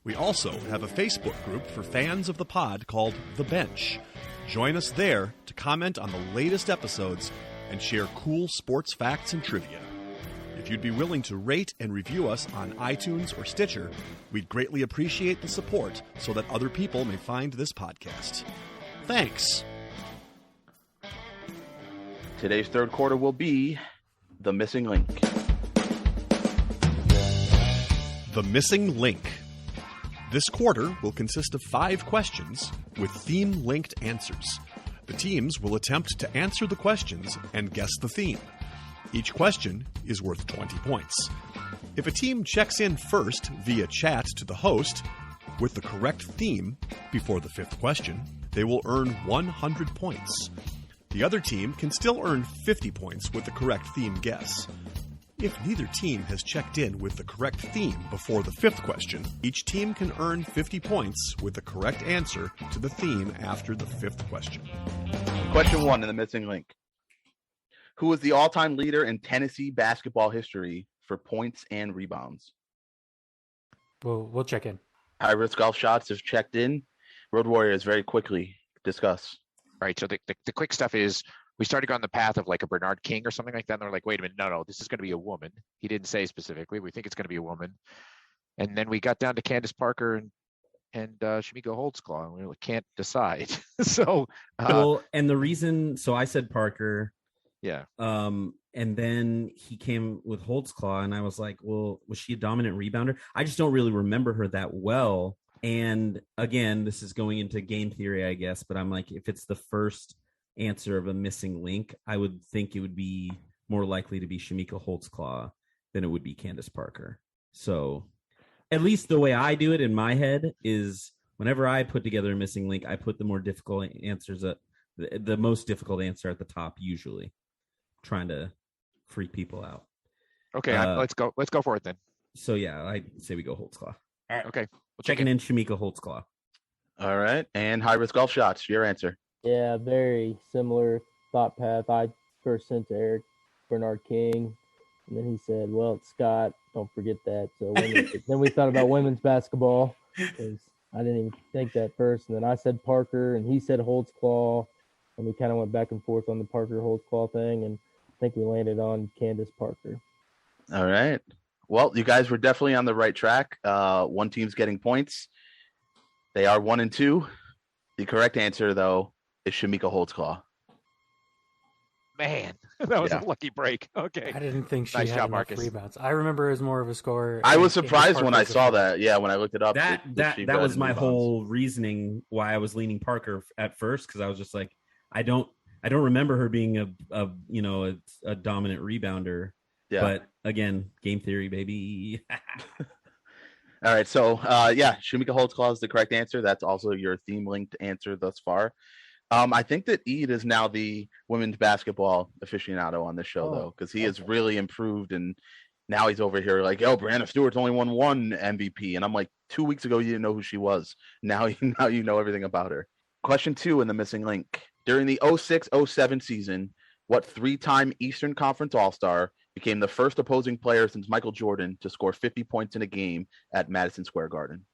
We also have a Facebook group for fans of the pod called The Bench. Join us there to comment on the latest episodes and share cool sports facts and trivia. If you'd be willing to rate and review us on iTunes or Stitcher, we'd greatly appreciate the support so that other people may find this podcast. Thanks. Today's third quarter will be The Missing Link. The Missing Link. This quarter will consist of 5 questions with theme-linked answers. The teams will attempt to answer the questions and guess the theme. Each question is worth 20 points. If a team checks in first via chat to the host with the correct theme before the 5th question, they will earn 100 points. The other team can still earn 50 points with the correct theme guess. If neither team has checked in with the correct theme before the 5th question, each team can earn 50 points with the correct answer to the theme after the 5th question. Question 1 in The Missing Link. Who is the all-time leader in Tennessee basketball history for points and rebounds? We'll check in. High-risk golf shots have checked in. Road Warriors, very quickly discuss. Right. So the quick stuff is we started going the path of like a Bernard King or something like that. And they're like, wait a minute, no, this is going to be a woman. He didn't say specifically. We think it's going to be a woman. And then we got down to Candace Parker and Shamika Holtzclaw, and we can't decide. So well, and the reason, so I said Parker. Yeah. And then he came with Holtzclaw, and I was like, well, was she a dominant rebounder? I just don't really remember her that well. And again, this is going into game theory, I guess, but I'm like, if it's the first answer of a missing link, I would think it would be more likely to be Shamika Holtzclaw than it would be Candace Parker. So at least the way I do it in my head is whenever I put together a missing link, I put the more difficult answers at the most difficult answer at the top, usually trying to freak people out. Okay, let's go for it then. So yeah, I say we go Holtzclaw. All right. Okay. Checking in Shamika Holtzclaw. All right. And high risk golf shots, your answer. Yeah, very similar thought path. I first sent to Eric Bernard King, and then he said, well, it's Scott. Don't forget that. So then we thought about women's basketball, because I didn't even think that first. And then I said Parker, and he said Holtzclaw, and we kind of went back and forth on the Parker-Holtzclaw thing, and I think we landed on Candace Parker. All right. Well, you guys were definitely on the right track. One team's getting points. They are 1-2. The correct answer, though, is Shamika Holtzclaw. Man, that was a lucky break. Okay. I didn't think she Nice had job, enough Marcus. rebounds. I remember as more of a scorer. I was surprised when I saw that. Yeah, when I looked it up. That was my whole reasoning why I was leaning Parker at first, because I was just like, I don't remember her being a dominant rebounder. Yeah. But again, game theory, baby. All right. So, Shamika Holtzclaw is the correct answer. That's also your theme-linked answer thus far. I think that Eid is now the women's basketball aficionado on this show, though, because he has really improved. And now he's over here like, Brianna Stewart's only won one MVP. And I'm like, 2 weeks ago, you didn't know who she was. Now you know everything about her. Question 2 in the missing link. During the 06-07 season, what 3-time Eastern Conference All-Star became the first opposing player since Michael Jordan to score 50 points in a game at Madison Square Garden?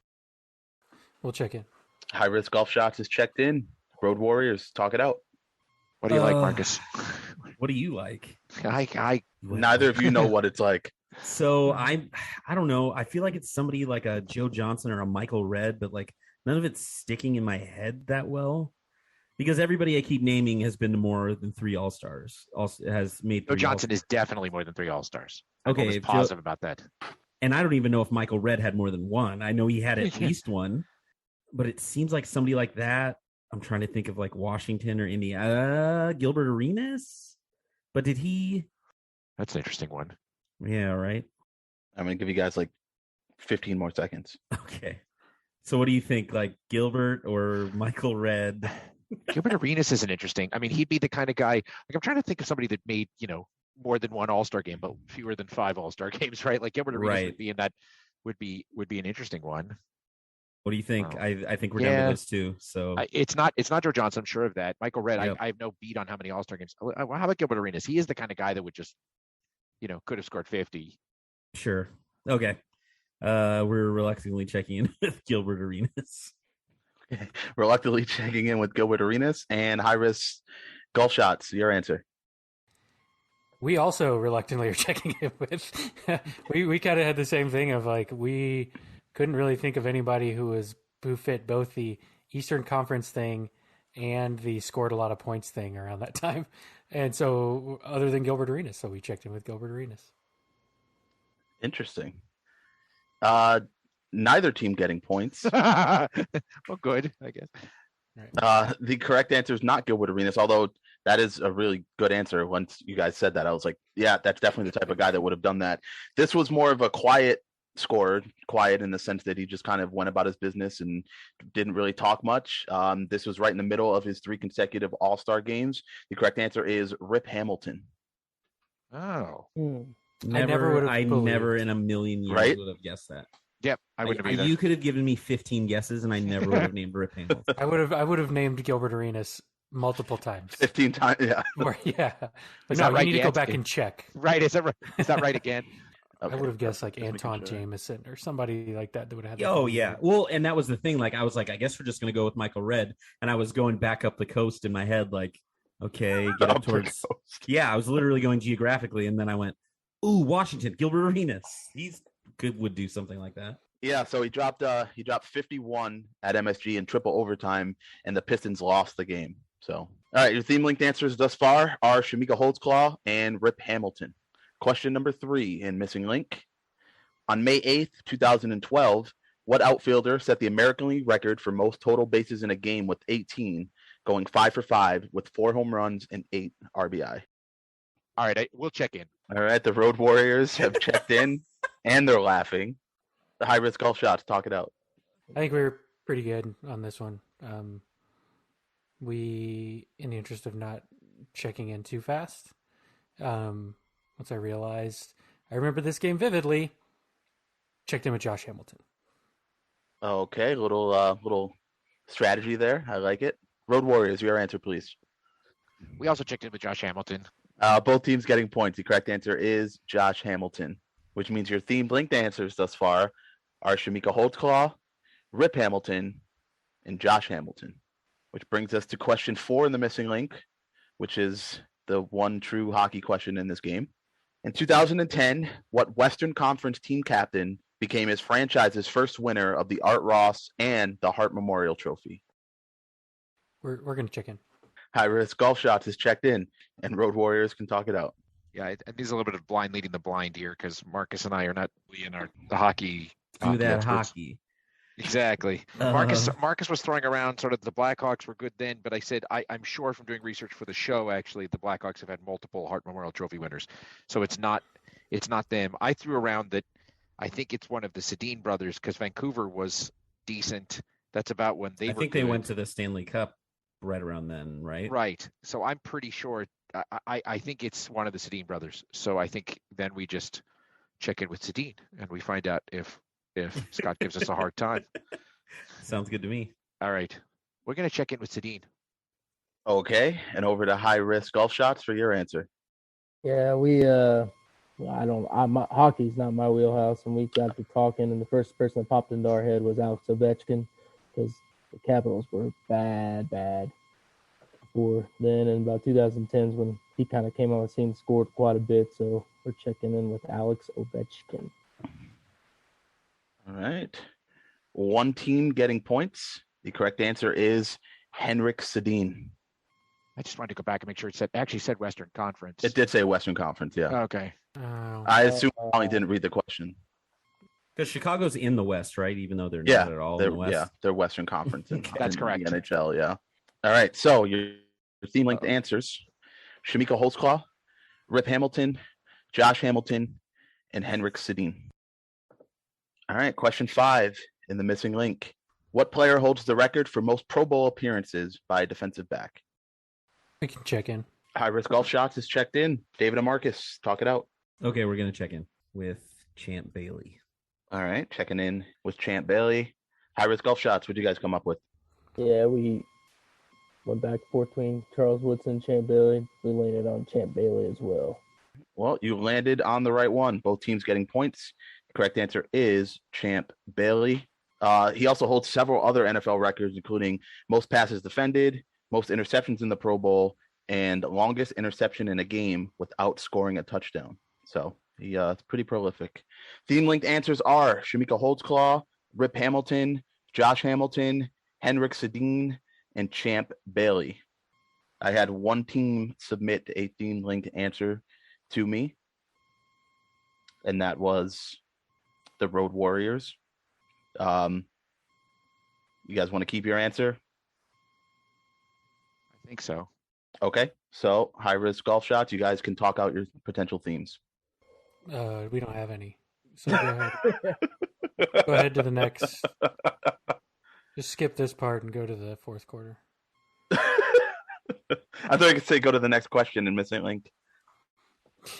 We'll check in. High Risk Golf Shots is checked in. Road Warriors, talk it out. What do you like, Marcus? What do you like? Neither of you know what it's like. So I don't know. I feel like it's somebody like a Joe Johnson or a Michael Redd, but like none of it's sticking in my head that well. Because everybody I keep naming has been to more than 3 All-Stars. Has made. Joe Johnson is definitely more than 3 All-Stars. I'm okay, positive about that. And I don't even know if Michael Redd had more than one. I know he had at least one, but it seems like somebody like that. I'm trying to think of like Washington or Indiana. Gilbert Arenas, but did he? That's an interesting one. Yeah, right. I'm gonna give you guys like 15 more seconds. Okay. So what do you think? Like Gilbert or Michael Redd? Gilbert Arenas is an interesting. I mean, he'd be the kind of guy. Like I'm trying to think of somebody that made more than one All-Star game, but fewer than 5 All-Star games, right? Like Gilbert Arenas would be in that. Would be an interesting one. What do you think? I think we're down to those 2. So it's not Joe Johnson. I'm sure of that. Michael Redd. Yep. I have no beat on how many All-Star games. How about Gilbert Arenas? He is the kind of guy that would just, could have scored 50. Sure. Okay. We're reluctantly checking in with Gilbert Arenas. Reluctantly checking in with Gilbert Arenas and High Risk Golf Shots. Your answer. We also reluctantly are checking in with. we kind of had the same thing of like we couldn't really think of anybody who fit both the Eastern Conference thing and the scored a lot of points thing around that time. And so other than Gilbert Arenas, so we checked in with Gilbert Arenas. Interesting. Neither team getting points. Well, good, I guess. Right. The correct answer is not Gilbert Arenas, although that is a really good answer. Once you guys said that, I was like, yeah, that's definitely the type of guy that would have done that. This was more of a quiet scorer, quiet in the sense that he just kind of went about his business and didn't really talk much. This was right in the middle of his 3 consecutive All-Star games. The correct answer is Rip Hamilton. Oh. I never in a million years would have guessed that. Yep, I wouldn't have either. You could have given me 15 guesses, and I never would have named Rip Hamilton. I would have named Gilbert Arenas multiple times. 15 times, yeah. But no, you need to go back and check. Right, is that right again? I would have guessed like Just making Anton sure. Jameson or somebody like that would have had. Oh yeah. Well, and that was the thing. Like I was like, I guess we're just gonna go with Michael Redd, and I was going back up the coast in my head, like, okay, get up Up the towards. coast. Yeah, I was literally going geographically, and then I went, ooh, Washington, Gilbert Arenas. He's good, would do something like that. Yeah, so he dropped 51 at MSG in triple overtime, and the Pistons lost the game. So, all right, your theme linked answers thus far are Shamika Holtzclaw and Rip Hamilton. Question number 3 in Missing Link. On May 8th, 2012, what outfielder set the American League record for most total bases in a game with 18, going 5 for 5 with 4 home runs and 8 RBI? All right, we'll check in. All right, the Road Warriors have checked in, and they're laughing. The high risk golf shots, talk it out. I think we were pretty good on this one. We, in the interest of not checking in too fast, once I realized I remember this game vividly, checked in with Josh Hamilton. Okay, little strategy there. I like it. Road Warriors, your answer, please. We also checked in with Josh Hamilton. Both teams getting points. The correct answer is Josh Hamilton, which means your themed linked answers thus far are Shamika Holtzclaw, Rip Hamilton, and Josh Hamilton, which brings us to question 4 in the Missing Link, which is the one true hockey question in this game. In 2010, what Western Conference team captain became his franchise's first winner of the Art Ross and the Hart Memorial Trophy? We're going to check in. High Risk Golf Shots is checked in, and Road Warriors can talk it out. Yeah, it needs a little bit of blind leading the blind here because Marcus and I are not in the hockey. Do that experts. hockey. Exactly. Marcus was throwing around sort of the Blackhawks were good then, but I said I'm sure from doing research for the show actually the Blackhawks have had multiple Hart Memorial Trophy winners, so it's not them. I threw around that I think it's one of the Sedin brothers because Vancouver was decent. That's about when they. I think they went to the Stanley Cup right around then, right? Right. So I'm pretty sure. I think it's one of the Sedin brothers. So I think then we just check in with Sedin and we find out if Scott gives us a hard time. Sounds good to me. All right. We're going to check in with Sedin. Okay, and over to High Risk Golf Shots for your answer. Yeah, hockey's not my wheelhouse, and we got to talking, and the first person that popped into our head was Alex Ovechkin, because the Capitals were bad before then, and about 2010s when he kind of came on the scene, scored quite a bit, so we're checking in with Alex Ovechkin. All right. One team getting points. The correct answer is Henrik Sedin. I just wanted to go back and make sure it actually said Western Conference. It did say Western Conference, yeah. Okay. I assume Molly didn't read the question. Because Chicago's in the West, right? Even though they're not at all in the West. Yeah, they're Western Conference. That's correct. The NHL, yeah. All right, so your theme linked answers. Shamika Holtzclaw, Rip Hamilton, Josh Hamilton, and Henrik Sedin. All right, question 5 in the Missing Link. What player holds the record for most Pro Bowl appearances by a defensive back? We can check in. High Risk Golf Shots is checked in. David and Marcus, talk it out. Okay, we're going to check in with Champ Bailey. All right, checking in with Champ Bailey. High Risk Golf Shots, what did you guys come up with? Yeah, we went back and forth between Charles Woodson and Champ Bailey. We landed on Champ Bailey as well. Well, you landed on the right one. Both teams getting points. The correct answer is Champ Bailey. He also holds several other NFL records, including most passes defended, most interceptions in the Pro Bowl, and longest interception in a game without scoring a touchdown. So it's pretty prolific. Theme-linked answers are Shamika Holtzclaw, Rip Hamilton, Josh Hamilton, Henrik Sedin, and Champ Bailey. I had one team submit a theme-linked answer to me, and that was the Road Warriors. You guys want to keep your answer? I think so. Okay, so High Risk Golf Shots, you guys can talk out your potential themes. We don't have any. So go ahead. Go ahead to the next. Just skip this part and go to the fourth quarter. I thought I could say go to the next question and Missing Link.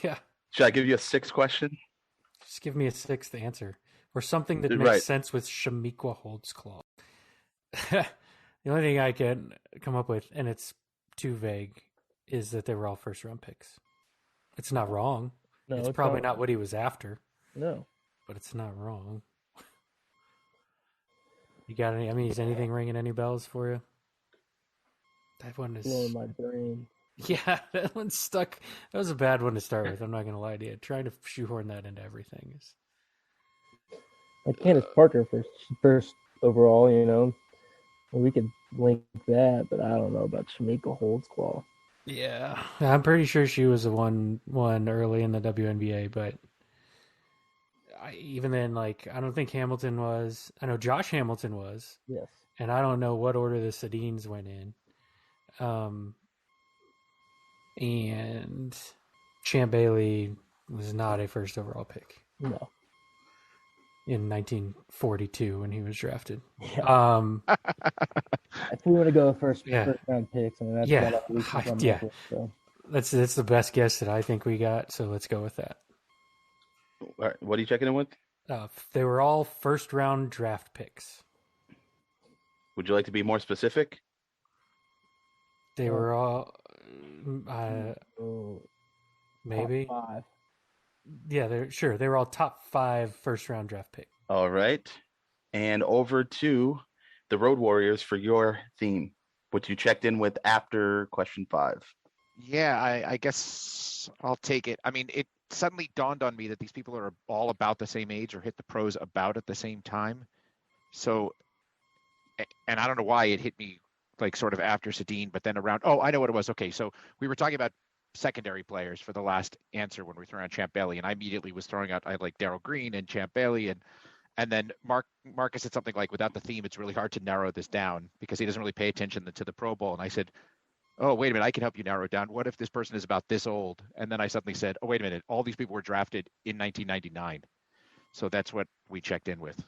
Yeah. Should I give you a 6th question? Just give me a 6th answer. Or something that makes sense with Shamika Holtzclaw. The only thing I can come up with, and it's too vague, is that they were all first-round picks. It's not wrong. No, it's probably not what he was after. No. but it's not wrong. You got any? I mean, is anything ringing any bells for you? That one is Blowing my brain. Yeah, that one's stuck. That was a bad one to start with. I'm not gonna lie to you. Trying to shoehorn that into everything is. Like Candace Parker first overall, you know. We could link that, but I don't know about Shamika Holdsclaw. Yeah, I'm pretty sure she was the one early in the WNBA, but even then, like, I don't think Hamilton was. I know Josh Hamilton was. Yes. And I don't know what order the Sedines went in. And Champ Bailey was not a first overall pick. No. In 1942 when he was drafted. Yeah. If we want to go first round picks, I mean, that's so. That's the best guess that I think we got. So let's go with that. All right, what are you checking in with? They were all first round draft picks. Would you like to be more specific? They were all maybe top 5. Yeah, they were all top 5 first round draft picks. All right. And over to the Road Warriors for your theme, which you checked in with after question 5. Yeah, I guess I'll take it. I mean, it suddenly dawned on me that these people are all about the same age or hit the pros about at the same time. So, and I don't know why it hit me like sort of after Sedin, but then around, I know what it was. Okay, so we were talking about secondary players for the last answer when we threw out Champ Bailey, and I immediately was throwing out, I like Darryl Green and Champ Bailey, and then Marcus said something like, without the theme, it's really hard to narrow this down because he doesn't really pay attention to the Pro Bowl. And I said, oh, wait a minute, I can help you narrow it down. What if this person is about this old? And then I suddenly said, oh, wait a minute, all these people were drafted in 1999. So that's what we checked in with.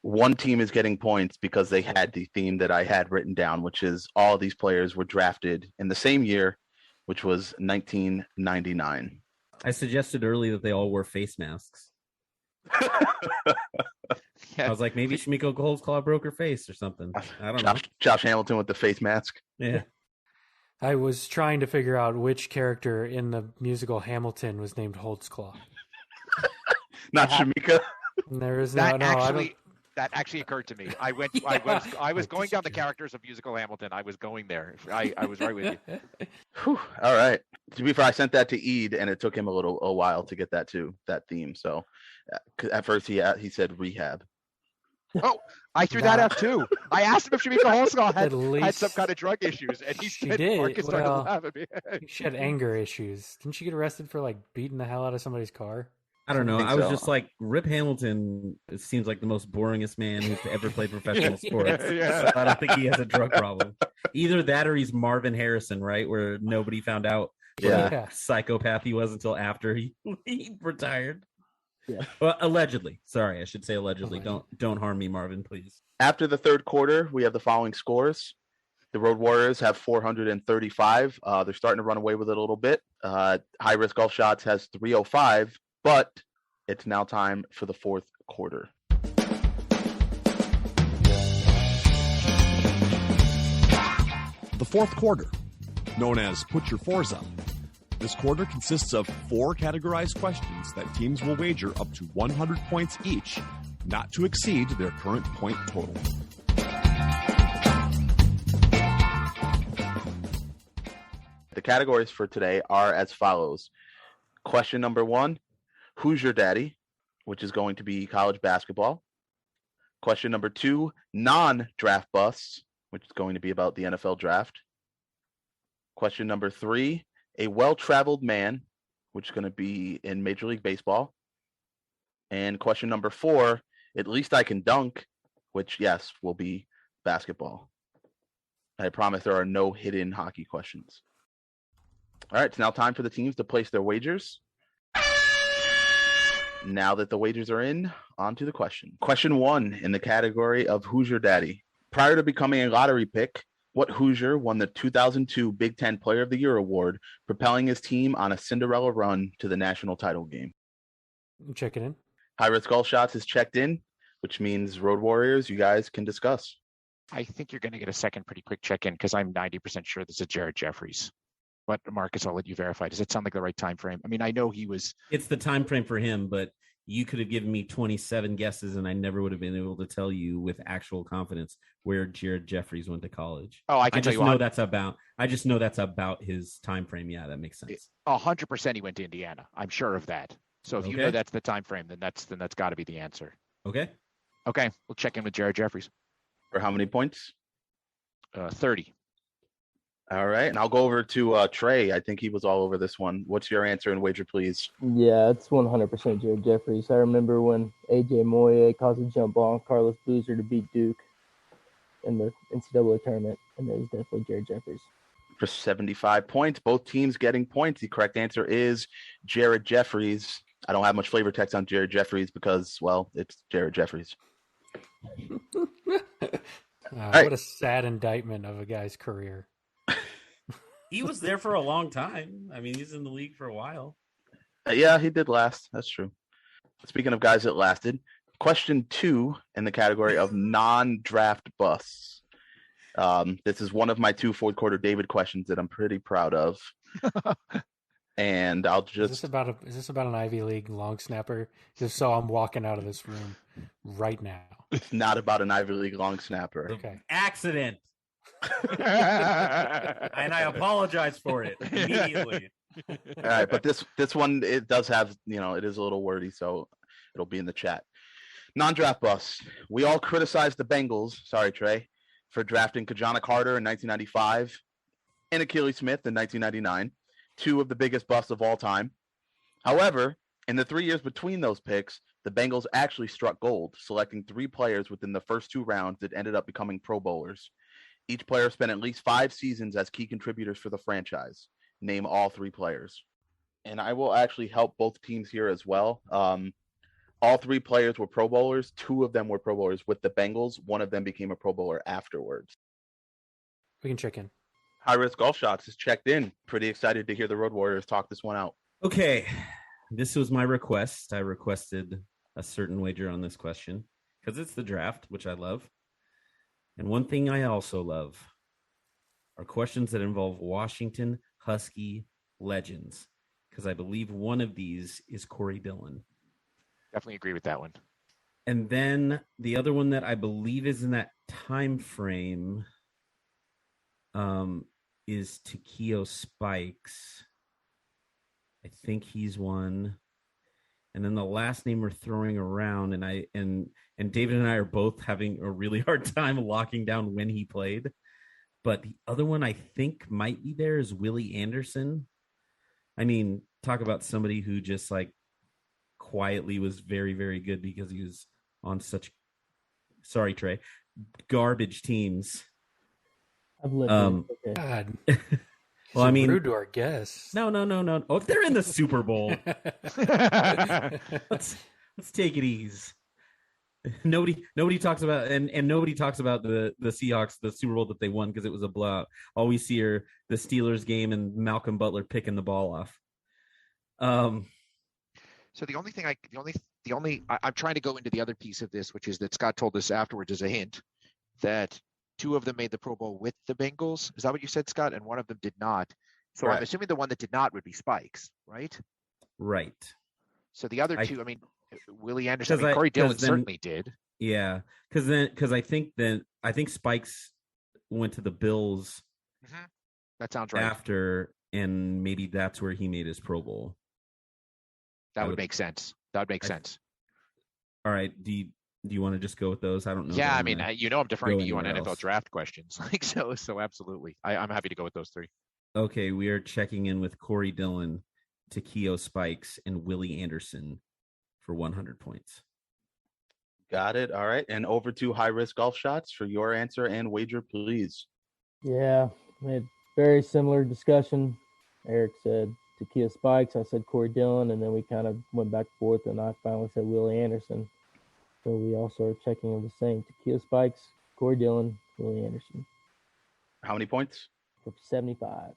One team is getting points because they had the theme that I had written down, which is all these players were drafted in the same year, which was 1999. I suggested early that they all wore face masks. I was like, maybe Shamiko Holdsclaw broke her face or something. I don't know. Josh Hamilton with the face mask. Yeah. I was trying to figure out which character in the musical Hamilton was named Holdsclaw. Not Shamika. There is that actually occurred to me. I was going down the characters of musical Hamilton. I was going there. I was right with you. Whew. All right. To be fair, I sent that to Eid, and it took him a while to get that theme. So at first he said rehab. Oh, I threw that out too. I asked him if Shamika Holdsclaw had some kind of drug issues, and he said Marcus started laughing at me. She had anger issues. Didn't she get arrested for like beating the hell out of somebody's car? I don't know. I was just like, Rip Hamilton seems like the most boringest man who's ever played professional sports. Yeah. I don't think he has a drug problem. Either that or he's Marvin Harrison, right? Where nobody found out what psychopath he was until after he retired. Yeah. Well, allegedly. Sorry, I should say allegedly. Don't harm me, Marvin, please. After the third quarter, we have the following scores. The Road Warriors have 435. They're starting to run away with it a little bit. High Risk Golf Shots has 305. But it's now time for the fourth quarter. The fourth quarter, known as Put Your Fours Up. This quarter consists of 4 categorized questions that teams will wager up to 100 points each, not to exceed their current point total. The categories for today are as follows. Question number 1. Who's your daddy? Which is going to be college basketball. Question number 2, non-draft busts, which is going to be about the NFL draft. Question number 3, a well-traveled man, which is going to be in Major League Baseball. And question number 4, at least I can dunk, which, yes, will be basketball. I promise there are no hidden hockey questions. All right, it's now time for the teams to place their wagers. Now that the wagers are in, on to the question. Question 1 in the category of Who's Your Daddy? Prior to becoming a lottery pick, what Hoosier won the 2002 Big Ten Player of the Year award, propelling his team on a Cinderella run to the national title game? I'm checking in. High Risk Golf Shots is checked in, which means Road Warriors, you guys can discuss. I think you're going to get a second pretty quick check-in because I'm 90% sure this is Jared Jeffries. But Marcus, I'll let you verify. Does it sound like the right time frame? I mean, I know he was. It's the time frame for him, but you could have given me 27 guesses and I never would have been able to tell you with actual confidence where Jared Jeffries went to college. Oh, I can tell just you. Know that's about. I just know that's about his time frame. Yeah, that makes sense. 100% he went to Indiana. I'm sure of that. So if you know that's the time frame, then that's got to be the answer. Okay. We'll check in with Jared Jeffries. For how many points? 30. All right, and I'll go over to Trey. I think he was all over this one. What's your answer and wager, please? Yeah, it's 100% Jared Jeffries. I remember when A.J. Moye caused a jump ball on Carlos Boozer to beat Duke in the NCAA tournament, and it was definitely Jared Jeffries. For 75 points, both teams getting points. The correct answer is Jared Jeffries. I don't have much flavor text on Jared Jeffries because, well, it's Jared Jeffries. What a sad indictment of a guy's career. He was there for a long time. I mean, he's in the league for a while. Yeah, he did last. That's true. Speaking of guys that lasted, question 2 in the category of non-draft busts. This is one of my 2 fourth quarter David questions that I'm pretty proud of. And I'll just... Is this about an Ivy League long snapper? Just so I'm walking out of this room right now. It's not about an Ivy League long snapper. Okay. Accident. And I apologize for it immediately. All right, but this one, it does have, it is a little wordy, so it'll be in the chat. Non-draft bust. We all criticized the Bengals, sorry, Trey, for drafting Kajana Carter in 1995 and Achilles Smith in 1999, 2 of the biggest busts of all time. However, in the 3 years between those picks, the Bengals actually struck gold, selecting 3 players within the first 2 rounds that ended up becoming Pro Bowlers. Each player spent at least 5 seasons as key contributors for the franchise. Name all 3 players. And I will actually help both teams here as well. All 3 players were Pro Bowlers. 2 of them were Pro Bowlers with the Bengals. 1 of them became a Pro Bowler afterwards. We can check in. High Risk Golf Shots is checked in. Pretty excited to hear the Road Warriors talk this one out. Okay. This was my request. I requested a certain wager on this question because it's the draft, which I love. And one thing I also love are questions that involve Washington Husky legends, because I believe one of these is Corey Dillon. Definitely agree with that one. And then the other one that I believe is in that time frame is Takeo Spikes. I think he's one. And then the last name we're throwing around, and David and I are both having a really hard time locking down when he played. But the other one I think might be there is Willie Anderson. I mean, talk about somebody who just like quietly was very, very good because he was on such, sorry, Trey, garbage teams. I've lived okay. God. Well, I mean, rude to our guests. No. Oh, they're in the Super Bowl. let's take it easy. Nobody talks about and nobody talks about the Seahawks, the Super Bowl that they won because it was a blowout. All we see are the Steelers game and Malcolm Butler picking the ball off. So the only thing I'm trying to go into the other piece of this, which is that Scott told us afterwards as a hint that 2 of them made the Pro Bowl with the Bengals. Is that what you said, Scott? And one of them did not. So Right. I'm assuming the one that did not would be Spikes, right? Right. So the other 2, Willie Anderson, Corey Dillon certainly did. Yeah, because I think Spikes went to the Bills. Mm-hmm. That sounds right. After, and maybe that's where he made his Pro Bowl. That would make sense. That would make sense. All right. Do you want to just go with those? I don't know. Yeah, I'm deferring to you on NFL else. draft questions. So absolutely. I'm happy to go with those 3. Okay, we are checking in with Corey Dillon, Takeo Spikes, and Willie Anderson for 100 points. Got it. All right. And over to High Risk Golf Shots for your answer and wager, please. Yeah, we had very similar discussion. Eric said Takeo Spikes. I said Corey Dillon, and then we kind of went back and forth, and I finally said Willie Anderson. So we also are checking in the same. Takeo Spikes, Corey Dillon, Willie Anderson. How many points? For 75.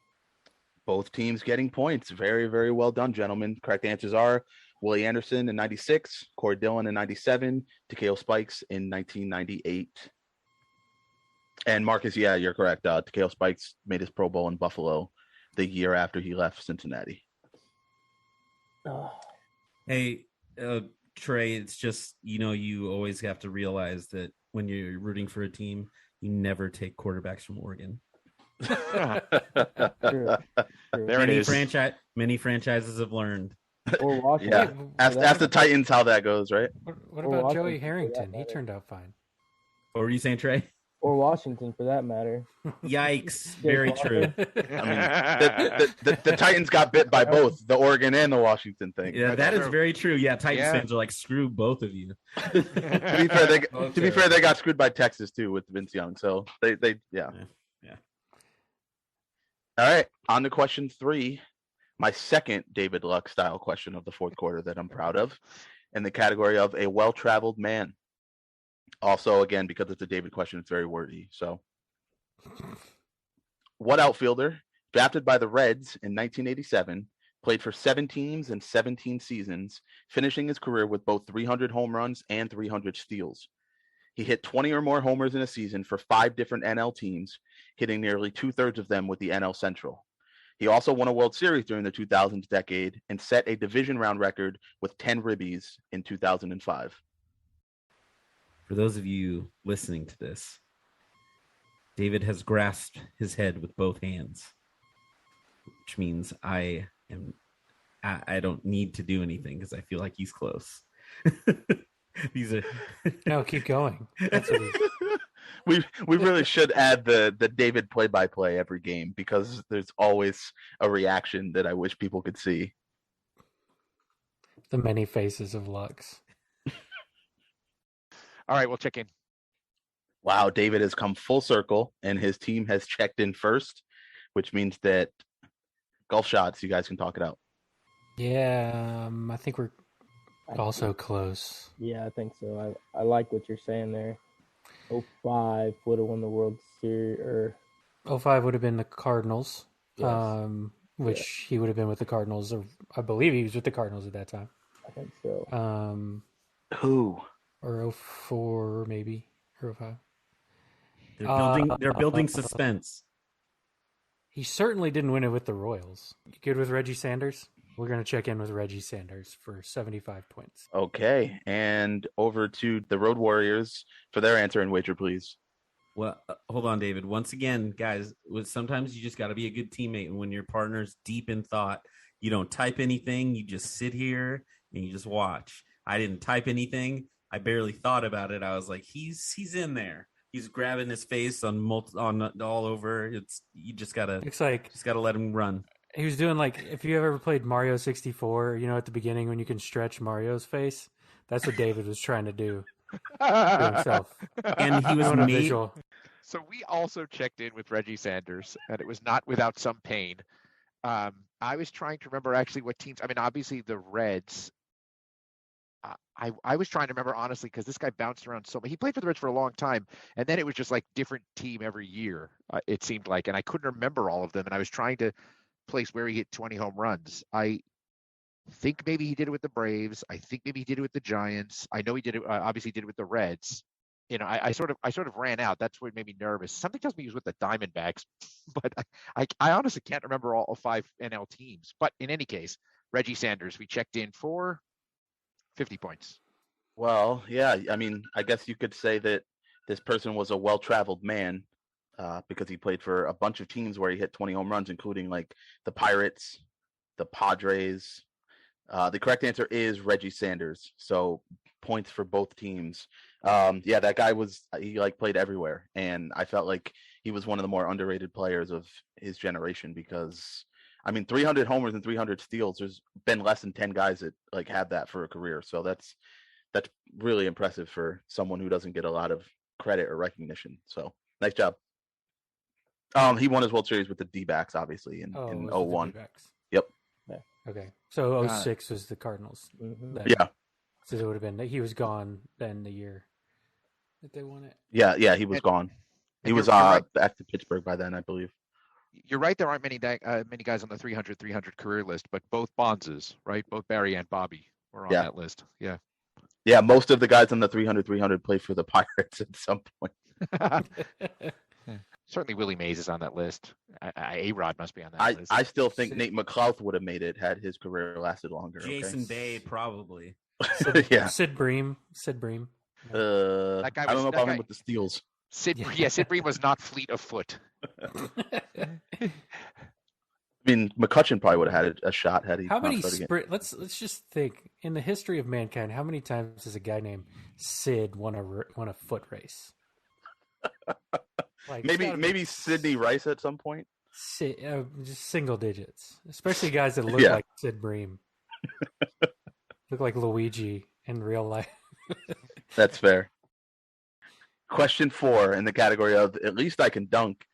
Both teams getting points. Very, very well done, gentlemen. Correct answers are Willie Anderson in 96, Corey Dillon in 97, Takeo Spikes in 1998. And Marcus, yeah, you're correct. Takeo Spikes made his Pro Bowl in Buffalo the year after he left Cincinnati. Hey, Trey, it's just, you always have to realize that when you're rooting for a team, you never take quarterbacks from Oregon. True. There it is. Many franchises have learned. Or Washington. Yeah. Ask the Titans how that goes, right? What Or about Joey Washington, for Harrington? that He matter. turned out fine. What were you saying, Trey? Or Washington, for that matter. Yikes. Very true. I mean, the Titans got bit by both the Oregon and the Washington thing. Yeah, that is very true. Yeah, Titans Yeah. fans are like, screw both of you. To be fair, they got screwed by Texas too with Vince Young. So they yeah. All right, on to question 3. My second David Luck style question of the fourth quarter that I'm proud of, in the category of a well-traveled man. Also, again, because it's a David question, it's very wordy. So, what outfielder, drafted by the Reds in 1987, played for 7 teams and 17 seasons, finishing his career with both 300 home runs and 300 steals? He hit 20 or more homers in a season for 5 different NL teams, hitting nearly 2/3 of them with the NL Central. He also won a World Series during the 2000s decade and set a division round record with 10 ribbies in 2005. For those of you listening to this, David has grasped his head with both hands, which means I don't need to do anything because I feel like he's close. These are No, keep going. That's what We really should add the David play-by-play every game because there's always a reaction that I wish people could see. the many faces of Lux. All right, we'll check in. Wow, David has come full circle and his team has checked in first, which means that golf shots, you guys can talk it out. Yeah, I think we're also close. Yeah, I think so. I like what you're saying there. 05 would have won the World Series. Or 05 would have been the Cardinals, Yes. which he would have been with the Cardinals. Or I believe he was with the Cardinals at that time. I think so. Who? Or 04 maybe, or 05. they're building suspense. He certainly didn't win it with the Royals. You good with Reggie Sanders? We're going to check in with Reggie Sanders for 75 points. Okay, and over to the Road Warriors for their answer and wager, please. Well, hold on, David. Once again, guys, sometimes you just got to be a good teammate. And when your partner's deep in thought, you don't type anything. You just sit here and you just watch. I didn't type anything. I barely thought about it. I was like, he's in there. He's grabbing his face on all over. You just gotta let him run. He was doing like, if you ever played Mario 64, at the beginning when you can stretch Mario's face, that's what David was trying to do to himself. And he was On a made, visual. So we also checked in with Reggie Sanders, and it was not without some pain. I was trying to remember actually what teams. I mean, obviously the Reds. I was trying to remember honestly because this guy bounced around so much. He played for the Reds for a long time, and then it was just like different team every year. It seemed like, and I couldn't remember all of them. And I was trying to place where he hit 20 home runs. I think maybe he did it with the Braves. I think maybe he did it with the Giants. I know he did it. Obviously, did it with the Reds. I sort of ran out. That's what made me nervous. Something tells me he was with the Diamondbacks, but I honestly can't remember all 5 NL teams. But in any case, Reggie Sanders, we checked in for 50 points. Well, yeah, I mean, I guess you could say that this person was a well-traveled man because he played for a bunch of teams where he hit 20 home runs, including like the Pirates, the Padres. The correct answer is Reggie Sanders. So points for both teams. Yeah, that guy he played everywhere. And I felt like he was one of the more underrated players of his generation because, I mean, 300 homers and 300 steals, there's been less than 10 guys that have that for a career. So that's really impressive for someone who doesn't get a lot of credit or recognition. So nice job. He won his World Series with the D-backs, obviously, in was it the 01. D-backs? Yep. Okay. So 06 was the Cardinals. Mhm. Then. Yeah. So it would have been, he was gone then the year that they won it. Yeah, he was gone. He was you're right. back to Pittsburgh by then, I believe. You're right. There aren't many guys on the 300 career list, but both Bonzes, right? Both Barry and Bobby were on that list. Yeah. Yeah, most of the guys on the 300 play for the Pirates at some point. Certainly Willie Mays is on that list. A-Rod must be on that list. I still think Nate McLouth would have made it had his career lasted longer. Jason Bay, probably. Yeah. Sid Bream. That guy I don't was- know that about guy- him with the steals. Sid Bream was not fleet of foot. I mean, McCutcheon probably would have had a shot had he How not many started again. sprint? Let's just think. In the history of mankind, how many times has a guy named Sid won a foot race? Like, it's gotta be Maybe Sidney Rice at some point. just single digits, especially guys that look Yeah. like Sid Bream, look like Luigi in real life. That's fair. Question 4 in the category of at least I can dunk.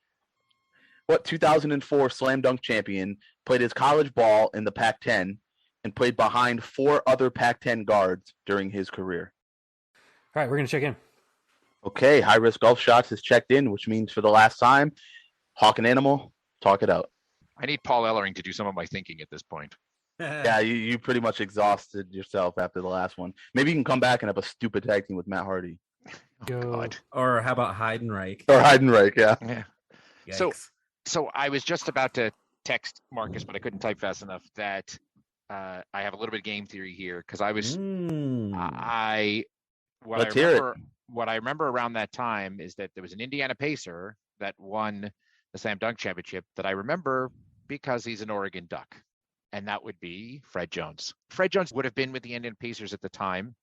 What 2004 slam dunk champion played his college ball in the Pac-10 and played behind 4 other Pac-10 guards during his career? All right, we're gonna check in. Okay, High Risk Golf Shots is checked in, which means for the last time, Hawk and Animal, talk it out. I need Paul Ellering to do some of my thinking at this point. Yeah, you pretty much exhausted yourself after the last one. Maybe you can come back and have a stupid tag team with Matt Hardy. Go. God. Or how about Heidenreich? Or Heidenreich, yeah. Yeah. Yikes. So I was just about to text Marcus, but I couldn't type fast enough that I have a little bit of game theory here because I was Let's hear it. What I remember around that time is that there was an Indiana Pacer that won the slam dunk championship that I remember because he's an Oregon Duck, and that would be Fred Jones. Fred Jones would have been with the Indiana Pacers at the time,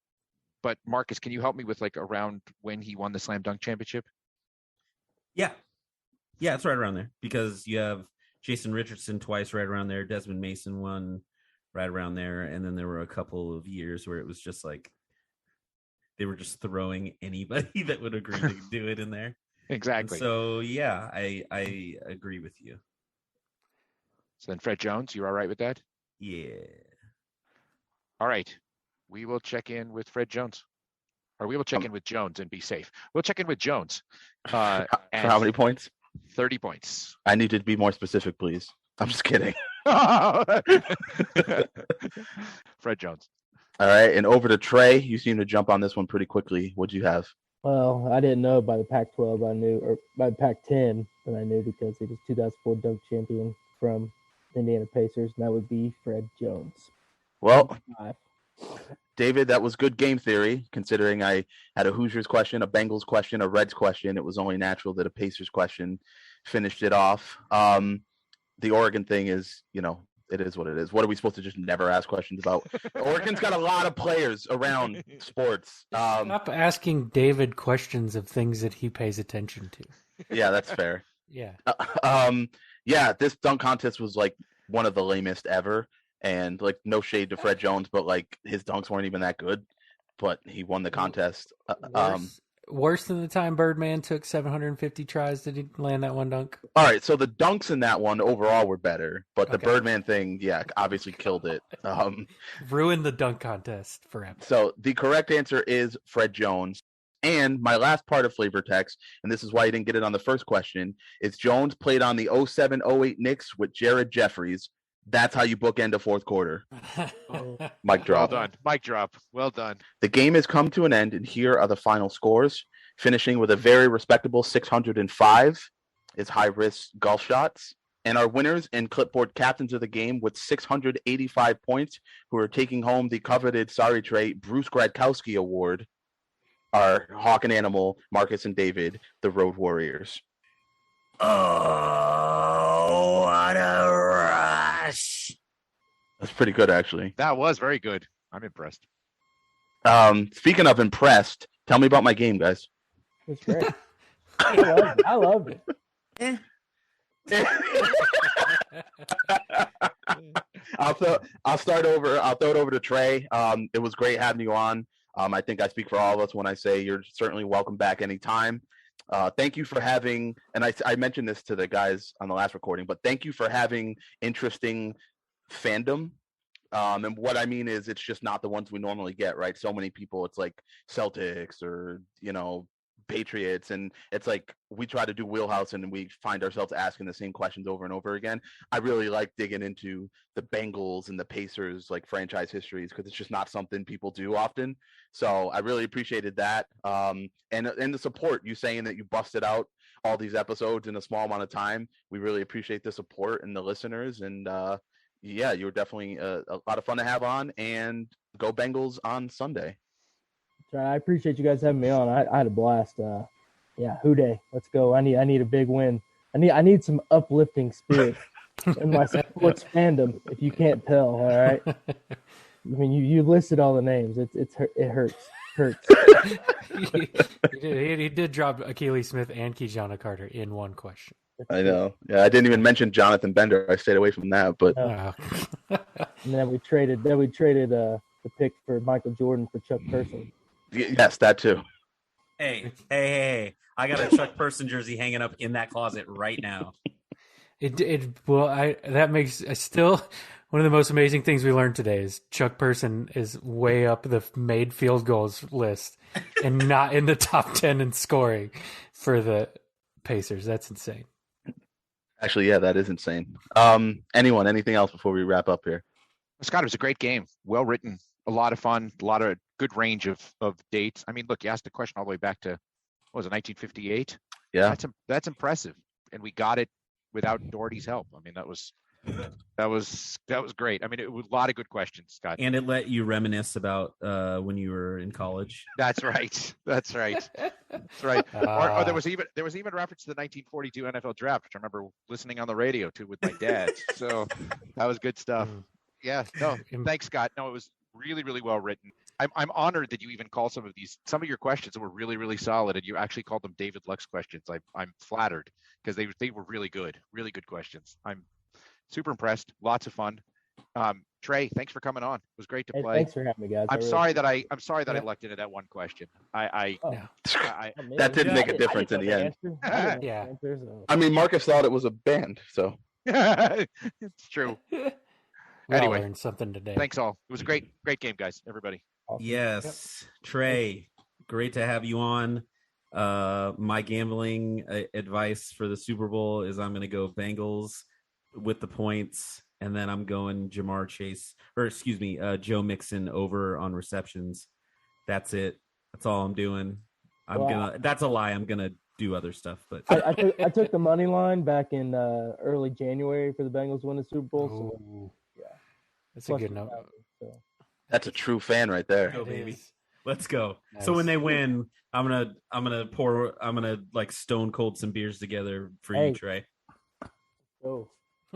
but Marcus, can you help me with like around when he won the slam dunk championship? Yeah, it's right around there because you have Jason Richardson twice right around there. Desmond Mason won right around there, and then there were a couple of years where it was just like they were just throwing anybody that would agree to do it in there. Exactly. And so yeah, I agree with you. So then Fred Jones, you're all right with that? Yeah. All right. We will check in with Fred Jones. Or we will check in with Jones and be safe. We'll check in with Jones. For how many points? 30 points. I need to be more specific, please. I'm just kidding. Fred Jones. All right, and over to Trey. You seem to jump on this one pretty quickly. What'd you have? Well, I didn't know by the Pac-12. I knew, or by the Pac-10, but I knew because he was 2004 dunk champion from Indiana Pacers, and that would be Fred Jones. Well, 5. David, that was good game theory, considering I had a Hoosiers question, a Bengals question, a Reds question. It was only natural that a Pacers question finished it off. The Oregon thing is, it is what it is. What are we supposed to just never ask questions about? Oregon's got a lot of players around sports. Stop asking David questions of things that he pays attention to. Yeah, that's fair. Yeah. Yeah, this dunk contest was like one of the lamest ever. And like no shade to Fred Jones, but like his dunks weren't even that good. But he won the contest. Worse than the time Birdman took 750 tries to land that one dunk. All right, so the dunks in that one overall were better, but the Okay. Birdman thing, yeah, obviously killed it. Ruined the dunk contest forever. So the correct answer is Fred Jones. And my last part of flavor text, and this is why you didn't get it on the first question, is Jones played on the 07-08 Knicks with Jared Jeffries. That's how you bookend a fourth quarter. Mic drop. Well done. Mic drop. Well done. The game has come to an end, and here are the final scores. Finishing with a very respectable 605 is High Risk Golf Shots. And our winners and clipboard captains of the game with 685 points, who are taking home the coveted, sorry Trey, Bruce Gradkowski Award, are Hawk and Animal, Markkus and David, the Road Warriors. Oh, what a rush! That's pretty good, actually. That was very good. I'm impressed. Speaking of impressed, tell me about my game, guys. It's great. I loved it. I'll throw it over to Trey. It was great having you on. I think I speak for all of us when I say you're certainly welcome back anytime. Thank you for having, and I mentioned this to the guys on the last recording, but thank you for having interesting fandom. And what I mean is it's just not the ones we normally get, right? So many people, it's like Celtics or, Patriots, and it's like we try to do wheelhouse and we find ourselves asking the same questions over and over again. I really like digging into the Bengals and the Pacers like franchise histories because it's just not something people do often. So I really appreciated that. And the support, you saying that you busted out all these episodes in a small amount of time. We really appreciate the support and the listeners. And yeah, you were definitely a lot of fun to have on. And go Bengals on Sunday. I appreciate you guys having me on. I had a blast. Yeah, Houday, let's go. I need a big win. I need some uplifting spirit in my sports fandom. If you can't tell, all right. I mean, you listed all the names. It hurts. He did drop Achilles Smith and Keyjana Carter in one question. I know. Yeah, I didn't even mention Jonathan Bender. I stayed away from that, but and then we traded the pick for Michael Jordan for Chuck Person. Yes, that too. Hey! I got a Chuck Person jersey hanging up in that closet right now. That makes still one of the most amazing things we learned today is Chuck Person is way up the made field goals list and not in the top 10 in scoring for the Pacers. That's insane. Actually, yeah, that is insane. Anything else before we wrap up here? Scott, it was a great game. Well written, a lot of fun, a lot of good range of dates. I mean, look, you asked the question all the way back to, what was it, 1958? Yeah. That's impressive. And we got it without Doherty's help. I mean, that was great. I mean, it was a lot of good questions, Scott. And it let you reminisce about when you were in college. That's right. Or there was even reference to the 1942 NFL draft, which I remember listening on the radio to with my dad. So that was good stuff. Yeah. No, thanks, Scott. No, it was really, really well written. I'm honored that you even call some of your questions that were really, really solid, and you actually called them David Lux questions. I'm flattered because they were really good questions. I'm super impressed. Lots of fun. Trey, thanks for coming on. It was great to play. Thanks for having me, guys. I'm sorry that I lucked into that one question. That didn't make a difference in the end. Yeah. I mean, Marcus thought it was a band, so it's true. Anyway, learned something today. Thanks all. It was a great game, guys. Everybody. Awesome. Yes, Trey, great to have you on. My gambling advice for the Super Bowl is I'm going to go Bengals with the points, and then I'm going Joe Mixon over on receptions. That's it. That's all I'm doing. That's a lie. I'm gonna do other stuff, but I took the money line back in early January for the Bengals to win the Super Bowl. So, yeah, that's a good note. That's a true fan right there. Go, baby. Let's go. Nice. So when they win, I'm gonna like stone cold some beers together for you, Trey. Go.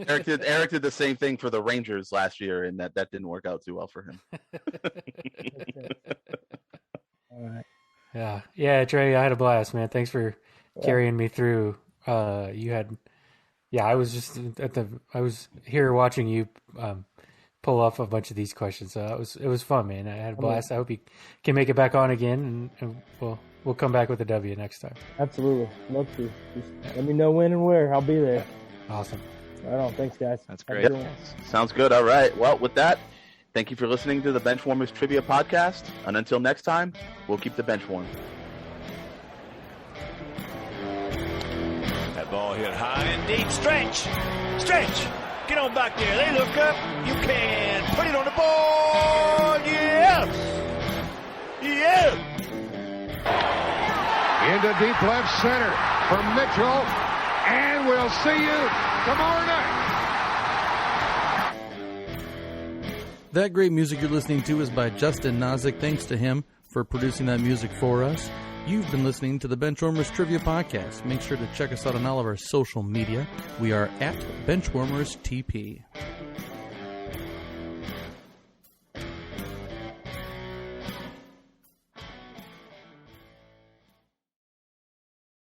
Eric did the same thing for the Rangers last year, and that didn't work out too well for him. All right. Yeah, Trey, I had a blast, man. Thanks for carrying me through. I was here watching you pull off a bunch of these questions. So it was fun, man. I had a blast. I hope you can make it back on again, and we'll come back with a W next time. Absolutely, love to. Just let me know when and where. I'll be there. Awesome. Right on. Thanks, guys. That's great. Sounds good. All right. Well, with that, thank you for listening to the Benchwarmers Trivia Podcast. And until next time, we'll keep the bench warm. That ball hit high and deep. Stretch. Get on back there. They look up. You can put it on the board. Yes. Into deep left center for Mitchell. And we'll see you tomorrow night. That great music you're listening to is by Justin Nozick. Thanks to him for producing that music for us. You've been listening to the Benchwarmers Trivia Podcast. Make sure to check us out on all of our social media. We are at Benchwarmers TP.